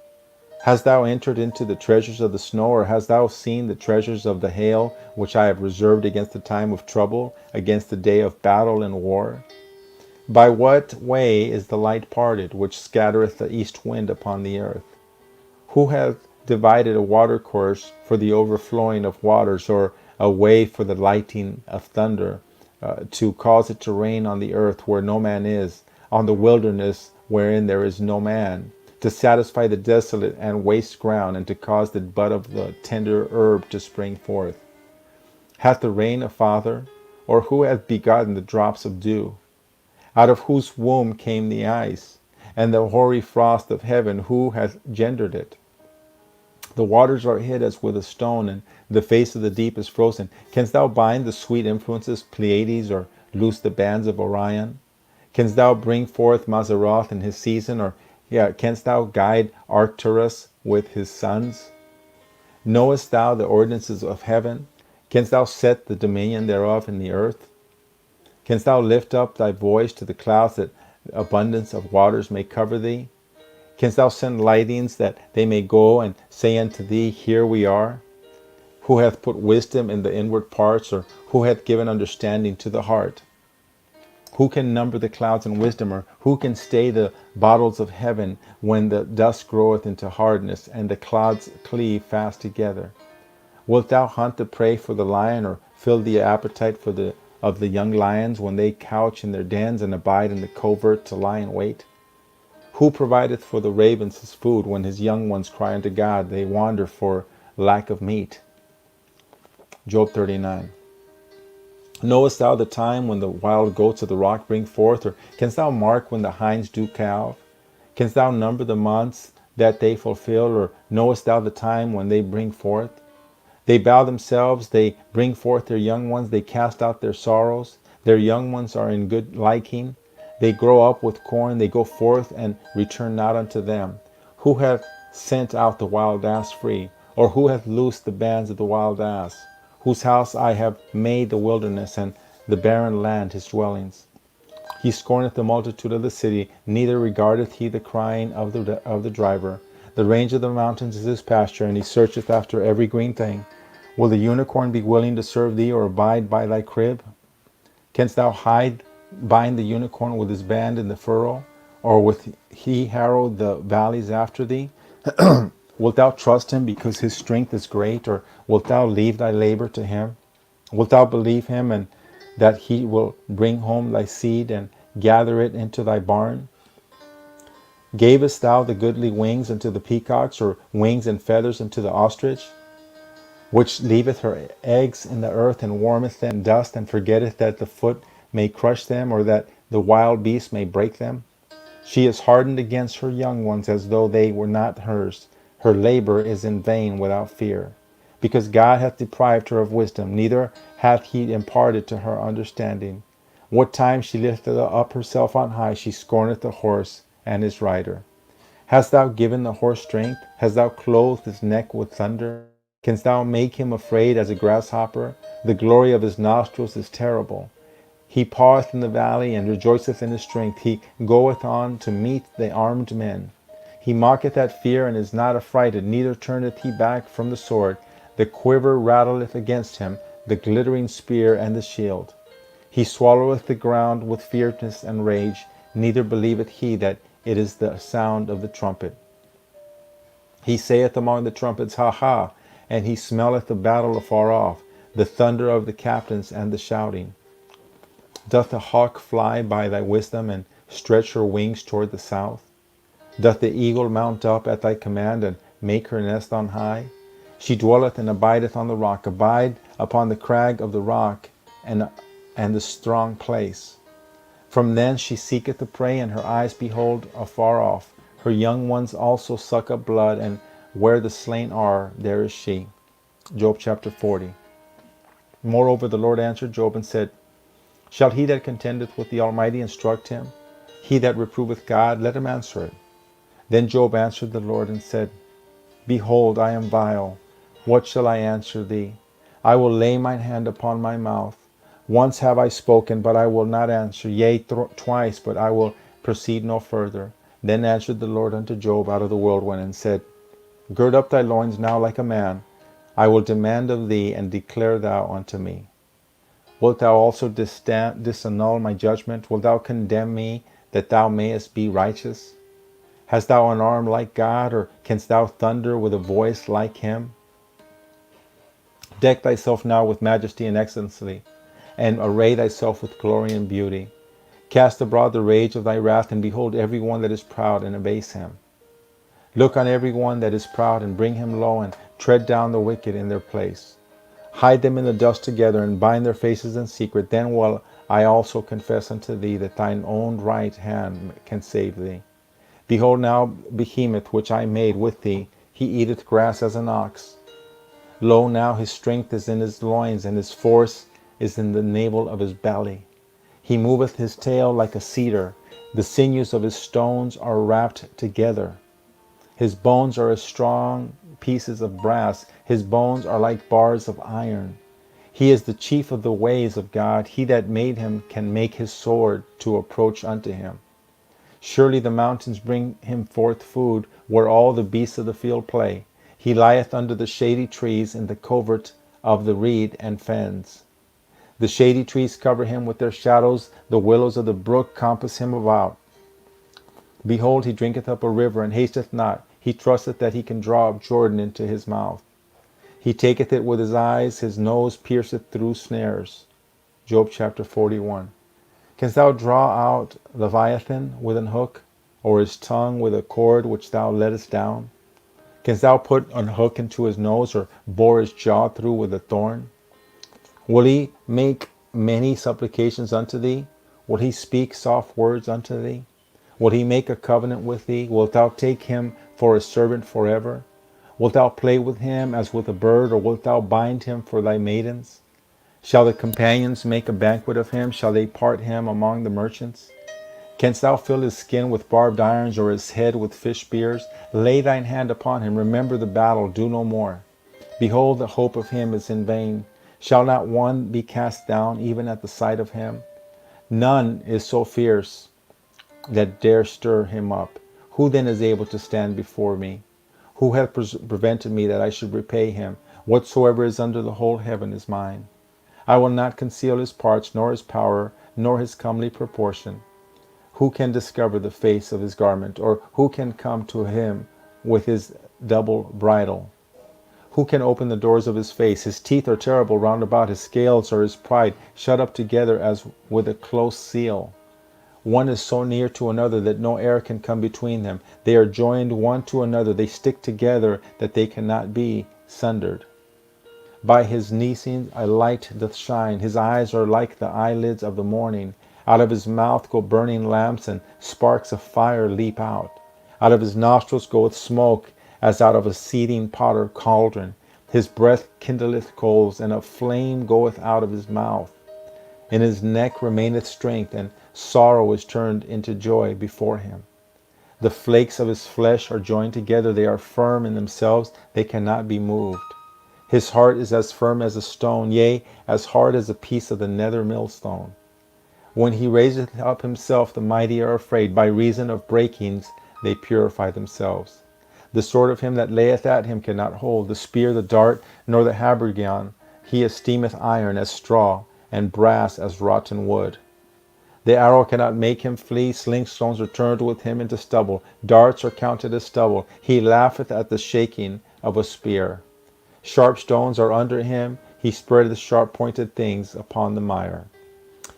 Hast thou entered into the treasures of the snow, or hast thou seen the treasures of the hail, which I have reserved against the time of trouble, against the day of battle and war? By what way is the light parted, which scattereth the east wind upon the earth? Who hath divided a watercourse for the overflowing of waters, or a way for the lighting of thunder, to cause it to rain on the earth where no man is, on the wilderness wherein there is no man, to satisfy the desolate and waste ground, and to cause the bud of the tender herb to spring forth? Hath the rain a father, or who hath begotten the drops of dew? Out of whose womb came the ice, and the hoary frost of heaven? Who hath gendered it? The waters are hid as with a stone, and the face of the deep is frozen. Canst thou bind the sweet influences Pleiades, or loose the bands of Orion? Canst thou bring forth Mazzaroth in his season, or canst thou guide Arcturus with his sons? Knowest thou the ordinances of heaven? Canst thou set the dominion thereof in the earth? Canst thou lift up thy voice to the clouds, that abundance of waters may cover thee? Canst thou send lightnings, that they may go and say unto thee, Here we are? Who hath put wisdom in the inward parts, or who hath given understanding to the heart? Who can number the clouds in wisdom, or who can stay the bottles of heaven, when the dust groweth into hardness, and the clouds cleave fast together? Wilt thou hunt the prey for the lion, or fill the appetite of the young lions, when they couch in their dens and abide in the covert to lie in wait? Who provideth for the ravens his food, when his young ones cry unto God, they wander for lack of meat? Job 39. Knowest thou the time when the wild goats of the rock bring forth, or canst thou mark when the hinds do calve? Canst thou number the months that they fulfill, or knowest thou the time when they bring forth? They bow themselves, they bring forth their young ones, they cast out their sorrows. Their young ones are in good liking. They grow up with corn, they go forth and return not unto them. Who hath sent out the wild ass free? Or who hath loosed the bands of the wild ass? Whose house I have made the wilderness, and the barren land his dwellings. He scorneth the multitude of the city, neither regardeth he the crying of the driver. The range of the mountains is his pasture, and he searcheth after every green thing. Will the unicorn be willing to serve thee, or abide by thy crib? Canst thou bind the unicorn with his band in the furrow, or with he harrow the valleys after thee? Wilt thou trust him because his strength is great, or wilt thou leave thy labor to him? Wilt thou believe him, and that he will bring home thy seed, and gather it into thy barn? Gavest thou the goodly wings unto the peacocks, or wings and feathers unto the ostrich? Which leaveth her eggs in the earth, and warmeth them in dust, and forgetteth that the foot may crush them, or that the wild beast may break them? She is hardened against her young ones, as though they were not hers. Her labor is in vain without fear. Because God hath deprived her of wisdom, neither hath he imparted to her understanding. What time she lifteth up herself on high, she scorneth the horse and his rider. Hast thou given the horse strength? Hast thou clothed his neck with thunder? Canst thou make him afraid as a grasshopper? The glory of his nostrils is terrible. He paweth in the valley, and rejoiceth in his strength. He goeth on to meet the armed men. He mocketh at fear, and is not affrighted, neither turneth he back from the sword. The quiver rattleth against him, the glittering spear and the shield. He swalloweth the ground with fierceness and rage, neither believeth he that it is the sound of the trumpet. He saith among the trumpets, Ha, ha! And he smelleth the battle afar off, the thunder of the captains and the shouting. Doth the hawk fly by thy wisdom, and stretch her wings toward the south? Doth the eagle mount up at thy command, and make her nest on high? She dwelleth and abideth on the rock. Abide upon the crag of the rock, and the strong place. From thence she seeketh the prey, and her eyes behold afar off. Her young ones also suck up blood, and where the slain are, there is she. Job chapter 40. Moreover the Lord answered Job and said, Shall he that contendeth with the Almighty instruct him? He that reproveth God, let him answer it. Then Job answered the Lord and said, Behold, I am vile. What shall I answer thee? I will lay mine hand upon my mouth. Once have I spoken, but I will not answer. Yea, twice, but I will proceed no further. Then answered the Lord unto Job out of the whirlwind, and said, Gird up thy loins now like a man. I will demand of thee, and declare thou unto me. Wilt thou also disannul my judgment? Wilt thou condemn me, that thou mayest be righteous? Hast thou an arm like God, or canst thou thunder with a voice like him? Deck thyself now with majesty and excellency, and array thyself with glory and beauty. Cast abroad the rage of thy wrath, and behold every one that is proud, and abase him. Look on every one that is proud, and bring him low, and tread down the wicked in their place. Hide them in the dust together, and bind their faces in secret. Then will I also confess unto thee that thine own right hand can save thee. Behold now Behemoth, which I made with thee, he eateth grass as an ox. Lo, now his strength is in his loins, and his force is in the navel of his belly. He moveth his tail like a cedar. The sinews of his stones are wrapped together. His bones are as strong pieces of brass. His bones are like bars of iron. He is the chief of the ways of God. He that made him can make his sword to approach unto him. Surely the mountains bring him forth food, where all the beasts of the field play. He lieth under the shady trees in the covert of the reed and fens. The shady trees cover him with their shadows. The willows of the brook compass him about. Behold, he drinketh up a river, and hasteth not. He trusteth that he can draw up Jordan into his mouth. He taketh it with his eyes. His nose pierceth through snares. Job chapter 41. Canst thou draw out Leviathan with an hook, or his tongue with a cord which thou lettest down? Canst thou put an hook into his nose, or bore his jaw through with a thorn? Will he make many supplications unto thee? Will he speak soft words unto thee? Will he make a covenant with thee? Wilt thou take him for a servant forever? Wilt thou play with him as with a bird, or wilt thou bind him for thy maidens? Shall the companions make a banquet of him? Shall they part him among the merchants? Canst thou fill his skin with barbed irons, or his head with fish spears? Lay thine hand upon him. Remember the battle. Do no more. Behold, the hope of him is in vain. Shall not one be cast down even at the sight of him? None is so fierce that dare stir him up. Who then is able to stand before me? Who hath prevented me that I should repay him? Whatsoever is under the whole heaven is mine. I will not conceal his parts, nor his power, nor his comely proportion. Who can discover the face of his garment, or who can come to him with his double bridle? Who can open the doors of his face? His teeth are terrible round about, his scales are his pride, shut up together as with a close seal. One is so near to another that no air can come between them. They are joined one to another, they stick together that they cannot be sundered. By his neesing a light doth shine. His eyes are like the eyelids of the morning. Out of his mouth go burning lamps, and sparks of fire leap out. Out of his nostrils goeth smoke, as out of a seething potter cauldron. His breath kindleth coals, and a flame goeth out of his mouth. In his neck remaineth strength, and sorrow is turned into joy before him. The flakes of his flesh are joined together. They are firm in themselves. They cannot be moved. His heart is as firm as a stone, yea, as hard as a piece of the nether millstone. When he raiseth up himself, the mighty are afraid. By reason of breakings they purify themselves. The sword of him that layeth at him cannot hold, the spear, the dart, nor the habergeon. He esteemeth iron as straw, and brass as rotten wood. The arrow cannot make him flee. Sling stones are turned with him into stubble. Darts are counted as stubble. He laugheth at the shaking of a spear. Sharp stones are under him. He spreadeth sharp-pointed things upon the mire.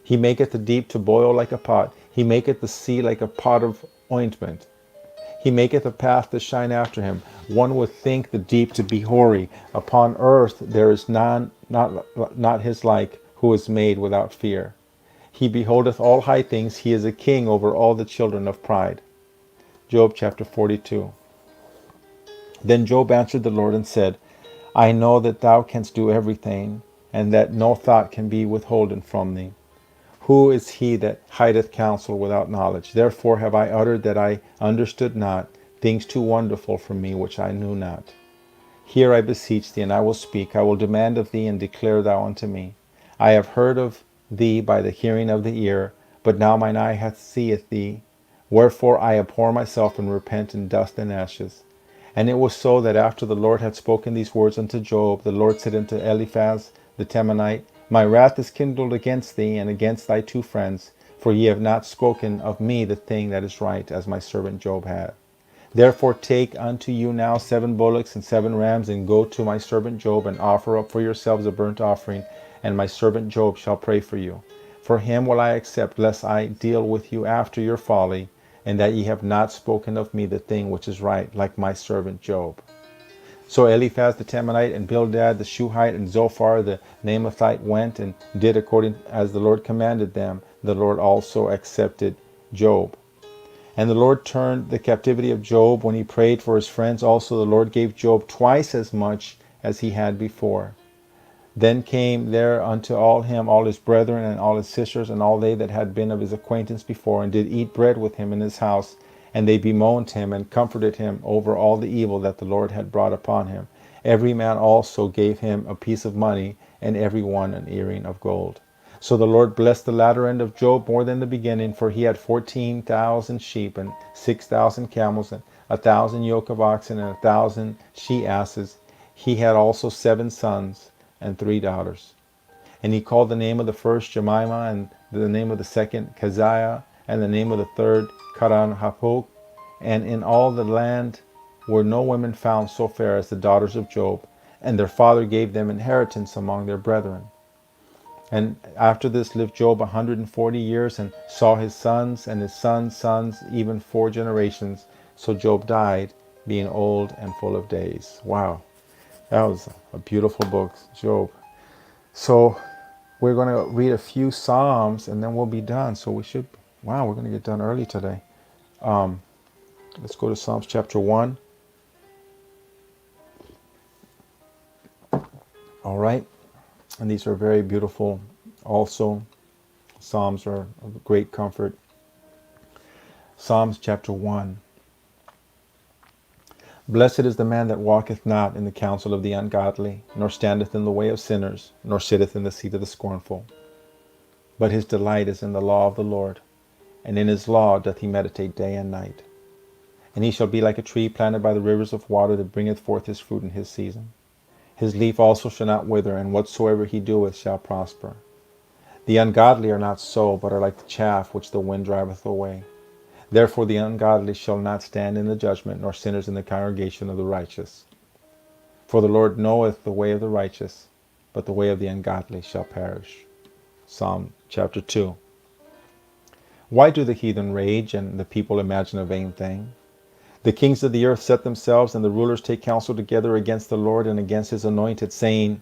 He maketh the deep to boil like a pot. He maketh the sea like a pot of ointment. He maketh a path to shine after him. One would think the deep to be hoary. Upon earth there is none, not his like, who is made without fear. He beholdeth all high things. He is a king over all the children of pride. Job chapter 42. Then Job answered the Lord and said, I know that thou canst do everything, and that no thought can be withholden from thee. Who is he that hideth counsel without knowledge? Therefore have I uttered that I understood not, things too wonderful for me which I knew not. Hear, I beseech thee, and I will speak. I will demand of thee, and declare thou unto me. I have heard of thee by the hearing of the ear, but now mine eye hath seeth thee. Wherefore I abhor myself, and repent in dust and ashes. And it was so that after the Lord had spoken these words unto Job, the Lord said unto Eliphaz the Temanite, My wrath is kindled against thee, and against thy two friends, for ye have not spoken of me the thing that is right, as my servant Job had. Therefore take unto you now 7 bullocks and 7 rams, and go to my servant Job, and offer up for yourselves a burnt offering, and my servant Job shall pray for you. For him will I accept, lest I deal with you after your folly, and that ye have not spoken of me the thing which is right, like my servant Job. So Eliphaz the Temanite, and Bildad the Shuhite, and Zophar the Naamathite went and did according as the Lord commanded them. The Lord also accepted Job. And the Lord turned the captivity of Job when he prayed for his friends. Also the Lord gave Job twice as much as he had before. Then came there unto him all his brethren, and all his sisters, and all they that had been of his acquaintance before, and did eat bread with him in his house. And they bemoaned him and comforted him over all the evil that the Lord had brought upon him. Every man also gave him a piece of money, and every one an earring of gold. So the Lord blessed the latter end of Job more than the beginning, for he had 14,000 sheep and 6,000 camels and 1,000 yoke of oxen and 1,000 she-asses. He had also 7 sons and 3 daughters. And he called the name of the first Jemimah, and the name of the second Keziah, and the name of the third Karan-hapuk. And in all the land were no women found so fair as the daughters of Job, and their father gave them inheritance among their brethren. And after this lived Job 140 years, and saw his sons and his sons' sons, even 4 generations. So Job died, being old and full of days. Wow, that was a beautiful book, Job. So we're going to read a few Psalms, and then we'll be done. So wow, we're going to get done early today. Let's go to Psalms chapter 1. All right. And these are very beautiful also. Psalms are of great comfort. Psalms chapter 1. Blessed is the man that walketh not in the counsel of the ungodly, nor standeth in the way of sinners, nor sitteth in the seat of the scornful. But his delight is in the law of the Lord, and in his law doth he meditate day and night. And he shall be like a tree planted by the rivers of water, that bringeth forth his fruit in his season. His leaf also shall not wither, and whatsoever he doeth shall prosper. The ungodly are not so, but are like the chaff which the wind driveth away. Therefore the ungodly shall not stand in the judgment, nor sinners in the congregation of the righteous. For the Lord knoweth the way of the righteous, but the way of the ungodly shall perish. Psalm chapter 2. Why do the heathen rage, and the people imagine a vain thing? The kings of the earth set themselves, and the rulers take counsel together against the Lord and against his anointed, saying,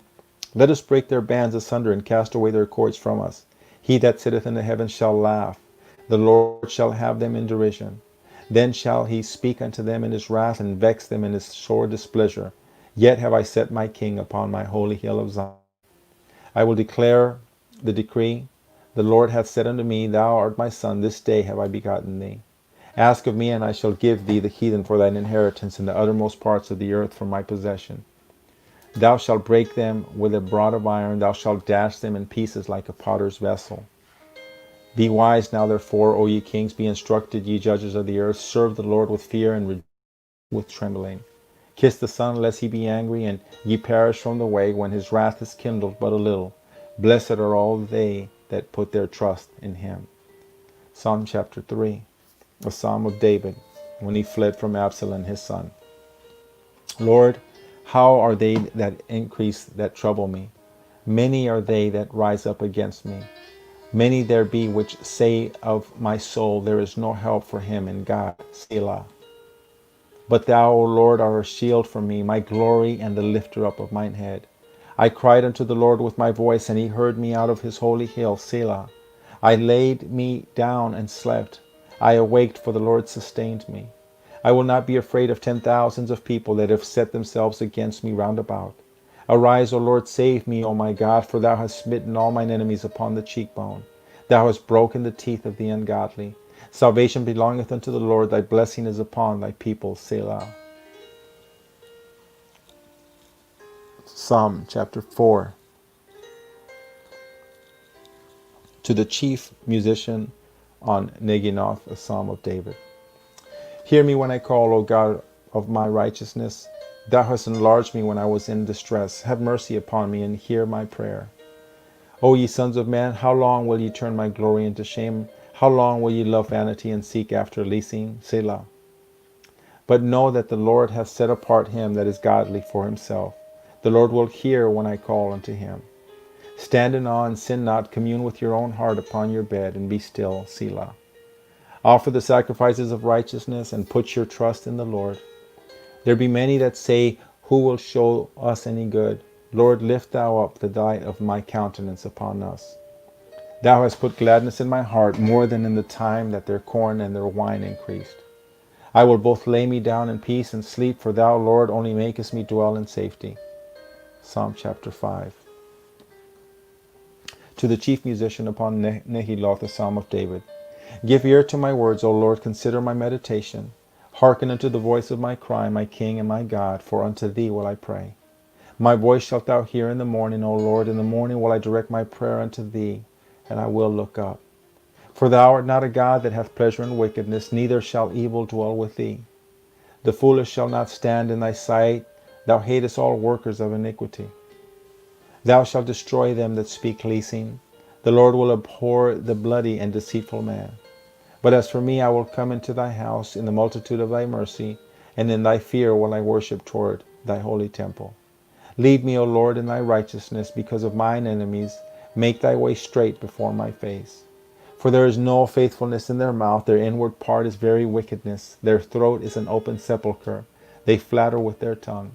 Let us break their bands asunder, and cast away their cords from us. He that sitteth in the heavens shall laugh. The Lord shall have them in derision. Then shall he speak unto them in his wrath, and vex them in his sore displeasure. Yet have I set my king upon my holy hill of Zion. I will declare the decree. The Lord hath said unto me, Thou art my son, this day have I begotten thee. Ask of me, and I shall give thee the heathen for thine inheritance, and the uttermost parts of the earth for my possession. Thou shalt break them with a rod of iron, thou shalt dash them in pieces like a potter's vessel. Be wise now therefore, O ye kings, be instructed, ye judges of the earth. Serve the Lord with fear, and rejoice with trembling. Kiss the Son, lest he be angry, and ye perish from the way, when his wrath is kindled but a little. Blessed are all they that put their trust in him. Psalm chapter 3. A psalm of David, when he fled from Absalom his son. Lord, how are they that increase that trouble me? Many are they that rise up against me. Many there be which say of my soul, There is no help for him in God. Selah. But thou, O Lord, art a shield for me, my glory, and the lifter up of mine head. I cried unto the Lord with my voice, and he heard me out of his holy hill. Selah. I laid me down and slept. I awaked, for the Lord sustained me. I will not be afraid of 10,000s of people that have set themselves against me round about. Arise, O Lord, save me, O my God, for thou hast smitten all mine enemies upon the cheekbone. Thou hast broken the teeth of the ungodly. Salvation belongeth unto the Lord, thy blessing is upon thy people. Selah. Psalm chapter 4. To the chief musician on Neginoth, a psalm of David. Hear me when I call, O God of my righteousness. Thou hast enlarged me when I was in distress. Have mercy upon me, and hear my prayer. O ye sons of men, how long will ye turn my glory into shame? How long will ye love vanity, and seek after leasing? Selah. But know that the Lord hath set apart him that is godly for himself. The Lord will hear when I call unto him. Stand in awe and sin not. Commune with your own heart upon your bed, and be still. Selah. Offer the sacrifices of righteousness, and put your trust in the Lord. There be many that say, Who will show us any good? Lord, lift thou up the light of my countenance upon us. Thou hast put gladness in my heart, more than in the time that their corn and their wine increased. I will both lay me down in peace and sleep, for thou, Lord, only makest me dwell in safety. Psalm chapter 5. To the chief musician upon Nehiloth, a psalm of David. Give ear to my words, O Lord, consider my meditation. Hearken unto the voice of my cry, my King and my God, for unto thee will I pray. My voice shalt thou hear in the morning, O Lord. In the morning will I direct my prayer unto thee, and I will look up. For thou art not a God that hath pleasure in wickedness, neither shall evil dwell with thee. The foolish shall not stand in thy sight. Thou hatest all workers of iniquity. Thou shalt destroy them that speak leasing. The Lord will abhor the bloody and deceitful man. But as for me, I will come into thy house in the multitude of thy mercy, and in thy fear will I worship toward thy holy temple. Lead me, O Lord, in thy righteousness because of mine enemies. Make thy way straight before my face. For there is no faithfulness in their mouth. Their inward part is very wickedness. Their throat is an open sepulchre. They flatter with their tongue.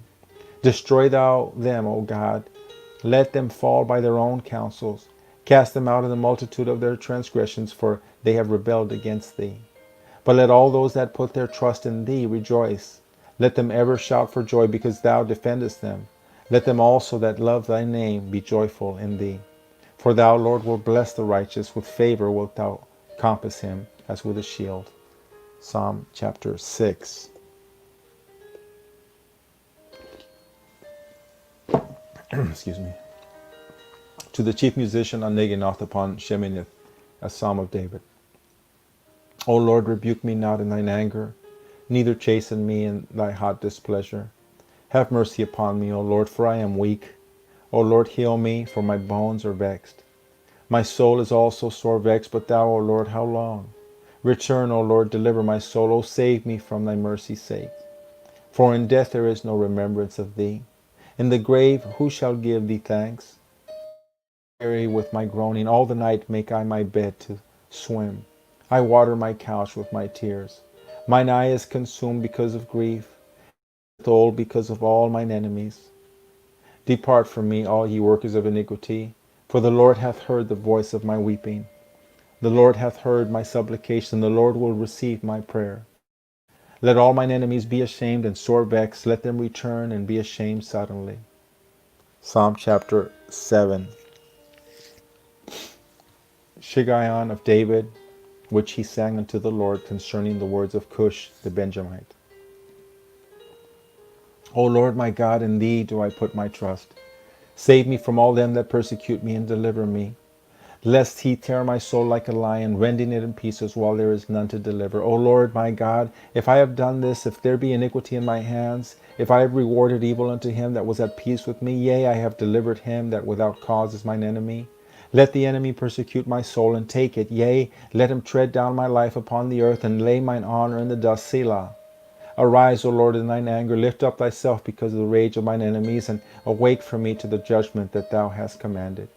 Destroy thou them, O God. Let them fall by their own counsels. Cast them out in the multitude of their transgressions, for they have rebelled against thee. But let all those that put their trust in thee rejoice. Let them ever shout for joy, because thou defendest them. Let them also that love thy name be joyful in thee. For thou, Lord, wilt bless the righteous. With favor wilt thou compass him as with a shield. Psalm chapter 6. Excuse me. To the chief musician on Neginoth upon Sheminith, a psalm of David. O Lord, rebuke me not in thine anger, neither chasten me in thy hot displeasure. Have mercy upon me, O Lord, for I am weak. O Lord, heal me, for my bones are vexed. My soul is also sore vexed, but thou, O Lord, how long? Return, O Lord, deliver my soul. O save me from thy mercy's sake. For in death there is no remembrance of thee. In the grave who shall give thee thanks? Weary with my groaning, all the night make I my bed to swim. I water my couch with my tears. Mine eye is consumed because of grief, old because of all mine enemies. Depart from me, all ye workers of iniquity, for the Lord hath heard the voice of my weeping. The Lord hath heard my supplication, the Lord will receive my prayer. Let all mine enemies be ashamed and sore vexed, let them return and be ashamed suddenly. Psalm chapter 7. Shiggaion of David, which he sang unto the Lord concerning the words of Cush the Benjamite. O Lord my God, in thee do I put my trust. Save me from all them that persecute me, and deliver me, lest he tear my soul like a lion, rending it in pieces while there is none to deliver. O Lord my God, if I have done this, if there be iniquity in my hands, if I have rewarded evil unto him that was at peace with me, yea, I have delivered him that without cause is mine enemy. Let the enemy persecute my soul and take it, yea, let him tread down my life upon the earth and lay mine honor in the dust. Selah. Arise, O Lord, in thine anger, lift up thyself because of the rage of mine enemies, and awake for me to the judgment that thou hast commanded.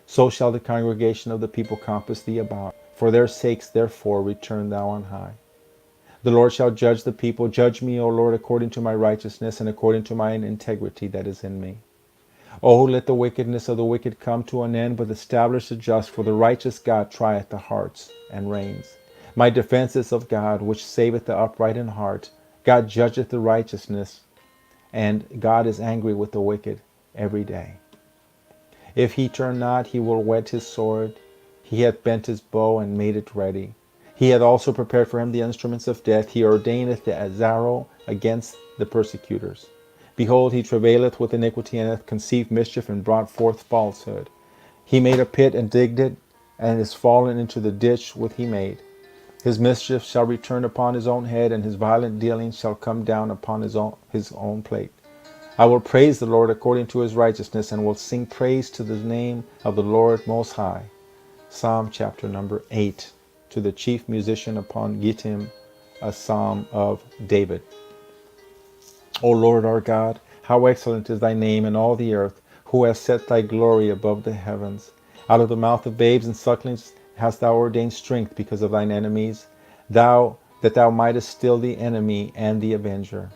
So shall the congregation of the people compass thee about. For their sakes, therefore, return thou on high. The Lord shall judge the people. Judge me, O Lord, according to my righteousness and according to mine integrity that is in me. O let the wickedness of the wicked come to an end, but establish the just, for the righteous God trieth the hearts and reins. My defense is of God, which saveth the upright in heart. God judgeth the righteousness, and God is angry with the wicked every day. If he turn not, he will whet his sword. He hath bent his bow and made it ready. He hath also prepared for him the instruments of death. He ordaineth the azaro against the persecutors. Behold, he travaileth with iniquity, and hath conceived mischief, and brought forth falsehood. He made a pit and digged it, and is fallen into the ditch which he made. His mischief shall return upon his own head, and his violent dealings shall come down upon his own plate. I will praise the Lord according to his righteousness, and will sing praise to the name of the Lord Most High. Psalm chapter number 8. To the chief musician upon Gittim, a psalm of David. O Lord our God, how excellent is thy name in all the earth, who hast set thy glory above the heavens. Out of the mouth of babes and sucklings hast thou ordained strength because of thine enemies, that thou mightest still the enemy and the avenger.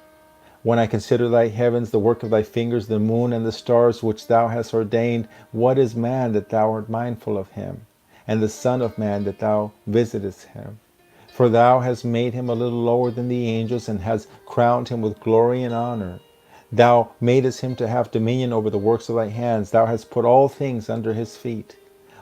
When I consider thy heavens, the work of thy fingers, the moon and the stars which thou hast ordained, what is man that thou art mindful of him, and the son of man that thou visitest him? For thou hast made him a little lower than the angels, and hast crowned him with glory and honor. Thou madest him to have dominion over the works of thy hands. Thou hast put all things under his feet.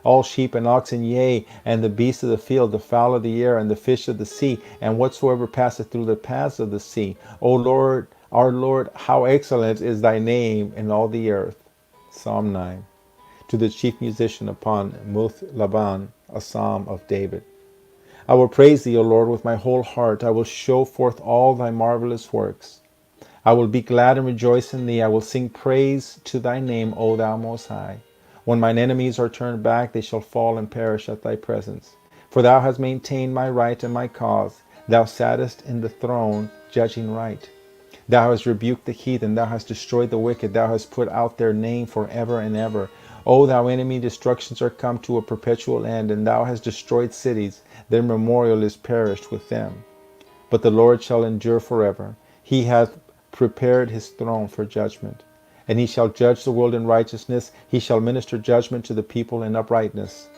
all sheep and oxen, yea, and the beasts of the field, the fowl of the air, and the fish of the sea, and whatsoever passeth through the paths of the sea. O Lord, our Lord, how excellent is thy name in all the earth. Psalm 9. To the chief musician upon Muth Laban, a psalm of David. I will praise thee, O Lord, with my whole heart. I will show forth all thy marvelous works. I will be glad and rejoice in thee. I will sing praise to thy name, O thou most high. When mine enemies are turned back, they shall fall and perish at thy presence. For thou hast maintained my right and my cause. Thou sattest in the throne, judging right. Thou hast rebuked the heathen. Thou hast destroyed the wicked. Thou hast put out their name forever and ever. O thou enemy, destructions are come to a perpetual end, and thou hast destroyed cities. Their memorial is perished with them. But the Lord shall endure forever. He hath prepared his throne for judgment. And he shall judge the world in righteousness. He shall minister judgment to the people in uprightness.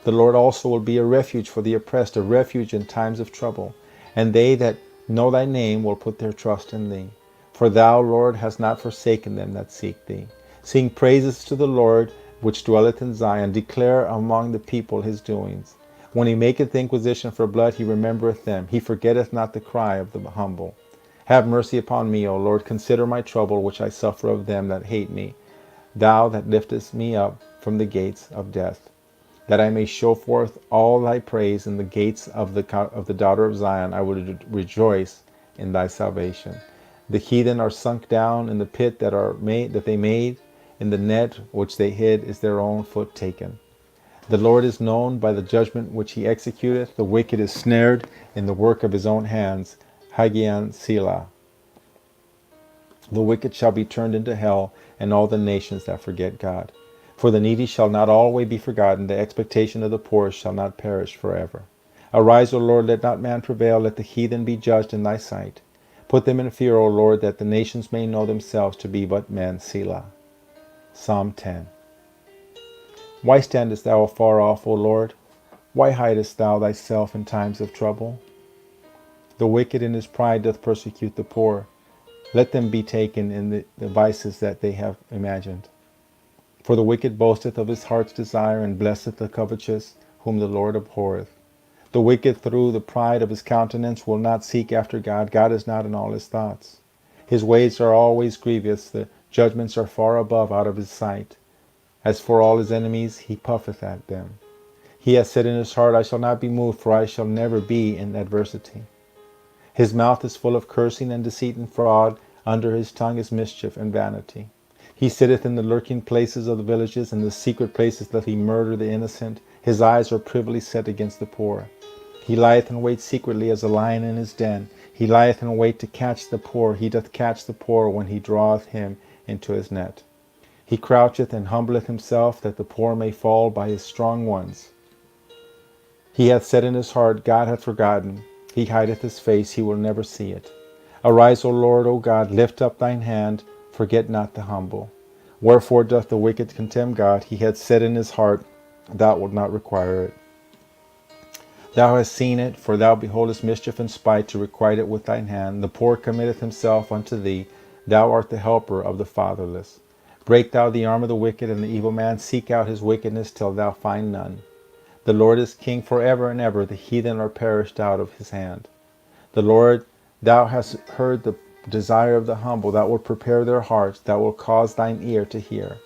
The Lord also will be a refuge for the oppressed, a refuge in times of trouble. And they that know thy name will put their trust in thee. For thou, Lord, hast not forsaken them that seek thee. Sing praises to the Lord, which dwelleth in Zion. Declare among the people his doings. When he maketh inquisition for blood, he remembereth them. He forgetteth not the cry of the humble. Have mercy upon me, O Lord. Consider my trouble, which I suffer of them that hate me. Thou that liftest me up from the gates of death, that I may show forth all thy praise in the gates of the daughter of Zion. I will rejoice in thy salvation. The heathen are sunk down in the pit that they made. In the net which they hid is their own foot taken. The Lord is known by the judgment which he executeth. The wicked is snared in the work of his own hands. Hagian Selah. The wicked shall be turned into hell, and all the nations that forget God. For the needy shall not always be forgotten. The expectation of the poor shall not perish forever. Arise, O Lord, let not man prevail. Let the heathen be judged in thy sight. Put them in fear, O Lord, that the nations may know themselves to be but men. Selah. Psalm 10. Why standest thou afar off, O Lord? Why hidest thou thyself in times of trouble? The wicked in his pride doth persecute the poor. Let them be taken in the vices that they have imagined. For the wicked boasteth of his heart's desire, and blesseth the covetous, whom the Lord abhorreth. The wicked through the pride of his countenance will not seek after God. God is not in all his thoughts. His ways are always grievous. The judgments are far above out of his sight. As for all his enemies, he puffeth at them. He hath said in his heart, I shall not be moved, for I shall never be in adversity. His mouth is full of cursing and deceit and fraud. Under his tongue is mischief and vanity. He sitteth in the lurking places of the villages. In the secret places doth he murder the innocent. His eyes are privily set against the poor. He lieth in wait secretly as a lion in his den. He lieth in wait to catch the poor. He doth catch the poor when he draweth him into his net. He croucheth and humbleth himself, that the poor may fall by his strong ones. He hath said in his heart, God hath forgotten. He hideth his face, he will never see it. Arise, O Lord, O God, lift up thine hand, forget not the humble. Wherefore doth the wicked contemn God? He hath said in his heart, thou wilt not require it. Thou hast seen it, for thou beholdest mischief and spite, to requite it with thine hand. The poor committeth himself unto thee. Thou art the helper of the fatherless. Break thou the arm of the wicked and the evil man. Seek out his wickedness till thou find none. The Lord is king forever and ever. The heathen are perished out of his hand. The Lord, thou hast heard the desire of the humble. Thou wilt prepare their hearts. Thou wilt cause thine ear to hear,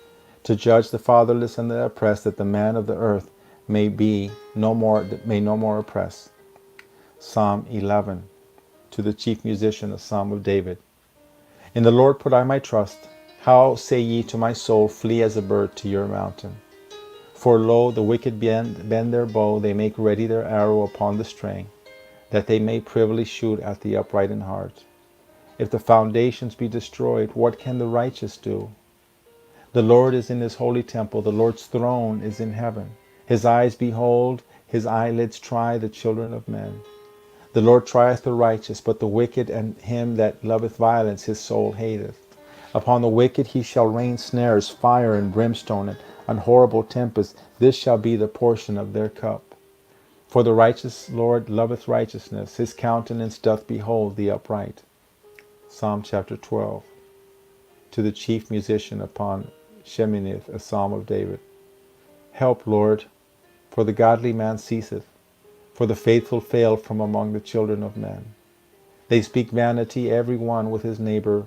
to judge the fatherless and the oppressed, that the man of the earth may no more oppress. Psalm 11. To the chief musician, a psalm of David. In the Lord put I my trust. How say ye to my soul, flee as a bird to your mountain? For lo, the wicked bend their bow, they make ready their arrow upon the string, that they may privily shoot at the upright in heart. If the foundations be destroyed, what can the righteous do? The Lord is in his holy temple, the Lord's throne is in heaven. His eyes behold, his eyelids try the children of men. The Lord trieth the righteous, but the wicked and him that loveth violence his soul hateth. Upon the wicked he shall rain snares, fire and brimstone, and horrible tempest. This shall be the portion of their cup. For the righteous Lord loveth righteousness. His countenance doth behold the upright. Psalm chapter 12. To the chief musician upon Sheminith, a psalm of David. Help, Lord, For the godly man ceaseth, for the faithful fail from among the children of men. They speak vanity every one with his neighbor,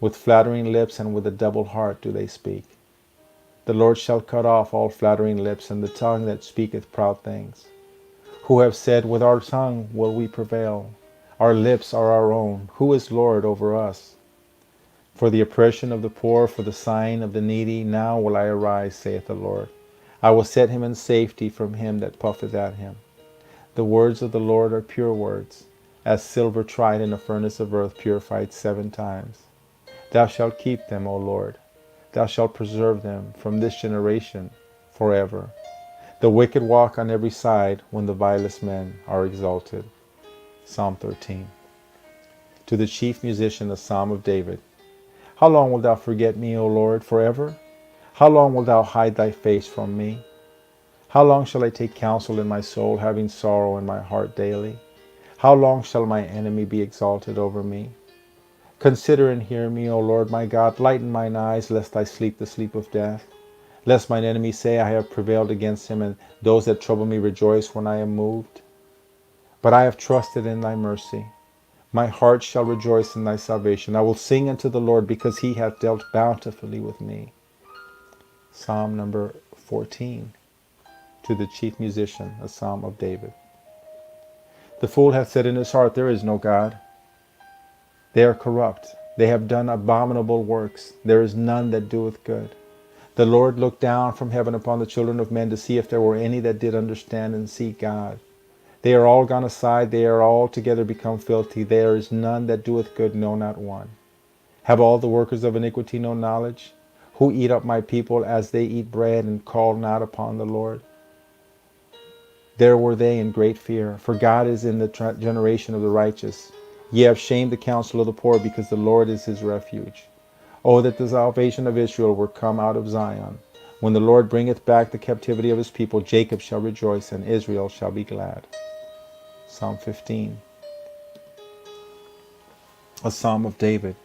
with flattering lips and with a double heart do they speak. The Lord shall cut off all flattering lips, and the tongue that speaketh proud things. Who have said, with our tongue will we prevail. Our lips are our own. Who is Lord over us? For the oppression of the poor, for the sighing of the needy, now will I arise, saith the Lord. I will set him in safety from him that puffeth at him. The words of the Lord are pure words, as silver tried in a furnace of earth, purified 7 times. Thou shalt keep them, O Lord. Thou shalt preserve them from this generation forever. The wicked walk on every side when the vilest men are exalted. Psalm 13. To the chief musician, a psalm of David. How long wilt thou forget me, O Lord, forever? How long wilt thou hide thy face from me? How long shall I take counsel in my soul, having sorrow in my heart daily? How long shall my enemy be exalted over me? Consider and hear me, O Lord my God. Lighten mine eyes, lest I sleep the sleep of death. Lest mine enemy say, I have prevailed against him, and those that trouble me rejoice when I am moved. But I have trusted in thy mercy. My heart shall rejoice in thy salvation. I will sing unto the Lord, because he hath dealt bountifully with me. Psalm number 14. To the chief musician, a psalm of David. The fool hath said in his heart, there is no God. They are corrupt. They have done abominable works. There is none that doeth good. The Lord looked down from heaven upon the children of men to see if there were any that did understand and seek God. They are all gone aside. They are all together become filthy. There is none that doeth good, no, not one. Have all the workers of iniquity no knowledge? Who eat up my people as they eat bread, and call not upon the Lord? There were they in great fear, for God is in the generation of the righteous. Ye have shamed the counsel of the poor, because the Lord is his refuge. Oh, that the salvation of Israel were come out of Zion. When the Lord bringeth back the captivity of his people, Jacob shall rejoice, and Israel shall be glad. Psalm 15. A psalm of David.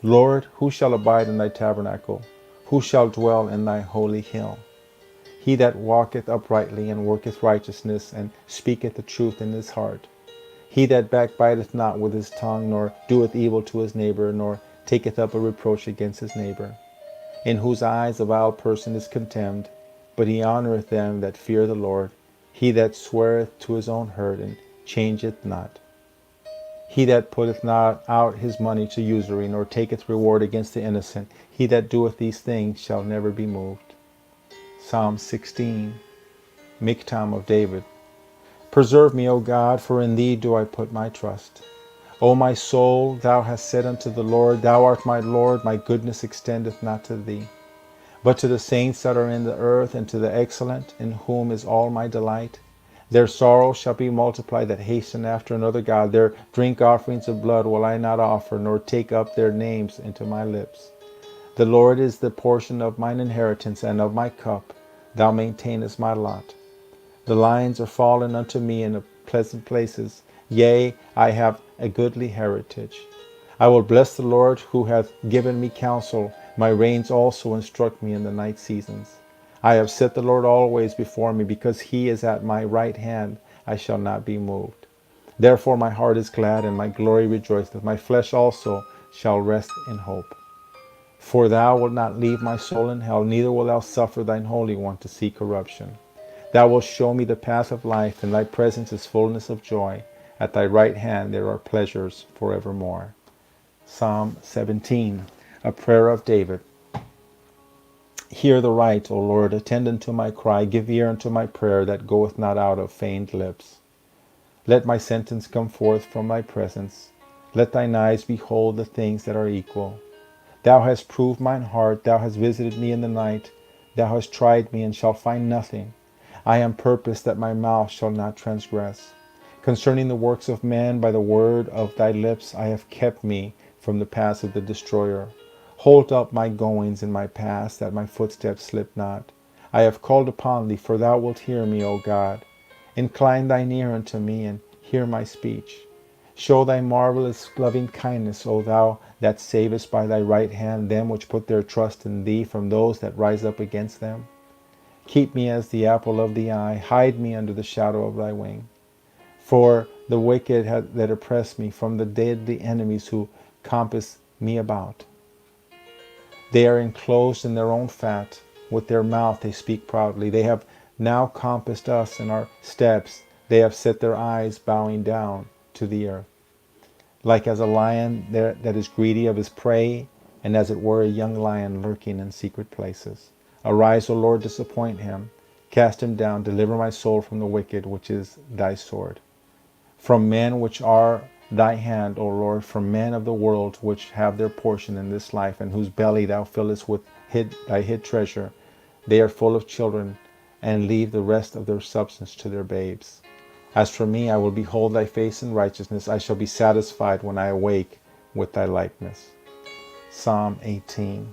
Lord, who shall abide in thy tabernacle? Who shall dwell in thy holy hill? He that walketh uprightly, and worketh righteousness, and speaketh the truth in his heart. He that backbiteth not with his tongue, nor doeth evil to his neighbor, nor taketh up a reproach against his neighbor, in whose eyes a vile person is contemned, but he honoureth them that fear the Lord. He that sweareth to his own hurt, and changeth not. He that putteth not out his money to usury, nor taketh reward against the innocent, he that doeth these things shall never be moved. Psalm 16. Miktam of David. Preserve me, O God, for in thee do I put my trust. O my soul, thou hast said unto the Lord, thou art my Lord, my goodness extendeth not to thee, but to the saints that are in the earth, and to the excellent, in whom is all my delight. Their sorrow shall be multiplied that hasten after another God. Their drink offerings of blood will I not offer, nor take up their names into my lips. The Lord is the portion of mine inheritance, and of my cup. Thou maintainest my lot. The lines are fallen unto me in pleasant places. Yea, I have a goodly heritage. I will bless the Lord, who hath given me counsel. My reins also instruct me in the night seasons. I have set the Lord always before me, because he is at my right hand. I shall not be moved. Therefore my heart is glad, and my glory rejoiceth. My flesh also shall rest in hope. For thou wilt not leave my soul in hell, neither wilt thou suffer thine Holy One to see corruption. Thou wilt show me the path of life. In thy presence is fullness of joy. At thy right hand there are pleasures forevermore. Psalm 17, a prayer of David. Hear the right, O Lord, attend unto my cry. Give ear unto my prayer that goeth not out of feigned lips. Let my sentence come forth from thy presence. Let thine eyes behold the things that are equal. Thou hast proved mine heart. Thou hast visited me in the night. Thou hast tried me, and shalt find nothing. I am purposed that my mouth shall not transgress. Concerning the works of man, by the word of thy lips, I have kept me from the paths of the destroyer. Hold up my goings in my paths, that my footsteps slip not. I have called upon thee, for thou wilt hear me, O God. Incline thine ear unto me, and hear my speech. Show thy marvelous loving kindness, O thou that savest by thy right hand them which put their trust in thee from those that rise up against them. Keep me as the apple of the eye. Hide me under the shadow of thy wing. For the wicked that oppress me, from the deadly enemies who compass me about. They are enclosed in their own fat. With their mouth they speak proudly. They have now compassed us in our steps. They have set their eyes bowing down to the earth. Like as a lion that is greedy of his prey, and as it were a young lion lurking in secret places. Arise, O Lord, disappoint him. Cast him down. Deliver my soul from the wicked, which is thy sword. From men which are thy hand, O Lord, from men of the world which have their portion in this life, and whose belly thou fillest with thy hid treasure. They are full of children, and leave the rest of their substance to their babes. As for me, I will behold thy face in righteousness. I shall be satisfied when I awake with thy likeness. Psalm 18.